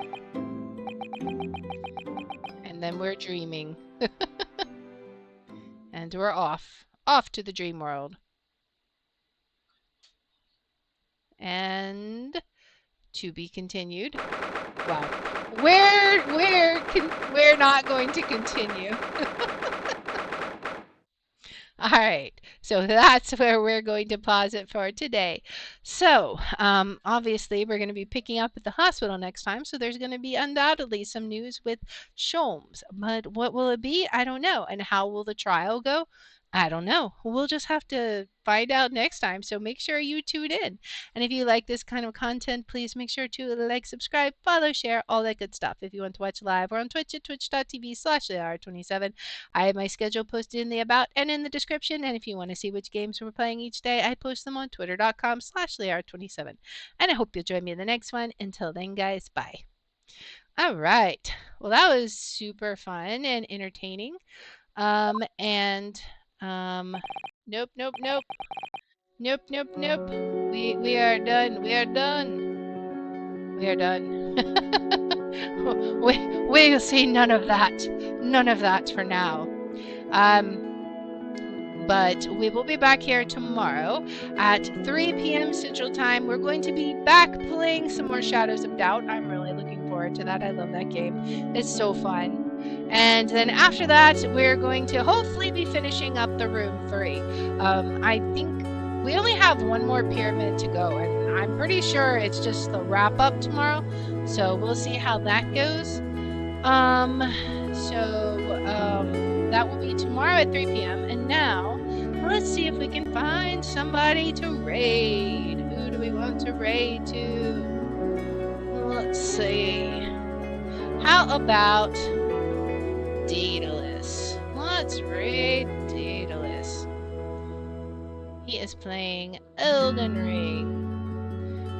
And then we're dreaming. And we're off to the dream world. And to be continued. Wow. We're not going to continue. All right, so that's where we're going to pause it for today. So, obviously, we're going to be picking up at the hospital next time, so there's going to be undoubtedly some news with Sholmes. But what will it be? I don't know. And how will the trial go? I don't know. We'll just have to find out next time, so make sure you tune in. And if you like this kind of content, please make sure to like, subscribe, follow, share, all that good stuff. If you want to watch live, we're on Twitch at twitch.tv/LeR27. I have my schedule posted in the about and in the description. And if you want to see which games we're playing each day, I post them on twitter.com/LeR27. And I hope you'll join me in the next one. Until then, guys, bye. All right. Well, that was super fun and entertaining. Nope. We are done. We are done. We are done. We'll see none of that. None of that for now. But we will be back here tomorrow at 3 p.m. Central Time. We're going to be back playing some more Shadows of Doubt. I'm really looking forward to that. I love that game. It's so fun. And then after that, we're going to hopefully be finishing up the room 3. I think we only have one more pyramid to go, and I'm pretty sure it's just the wrap up tomorrow. So we'll see how that goes. That will be tomorrow at 3 p.m. And now, let's see if we can find somebody to raid. Who do we want to raid to? Let's see. How about Daedalus? Let's raid Daedalus. He is playing Elden Ring.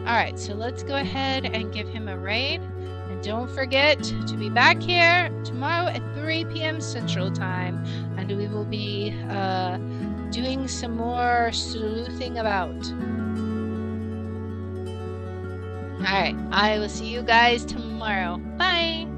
Alright, so let's go ahead and give him a raid. And don't forget to be back here tomorrow at 3 p.m. Central Time. And we will be doing some more sleuthing about. Alright, I will see you guys tomorrow. Bye!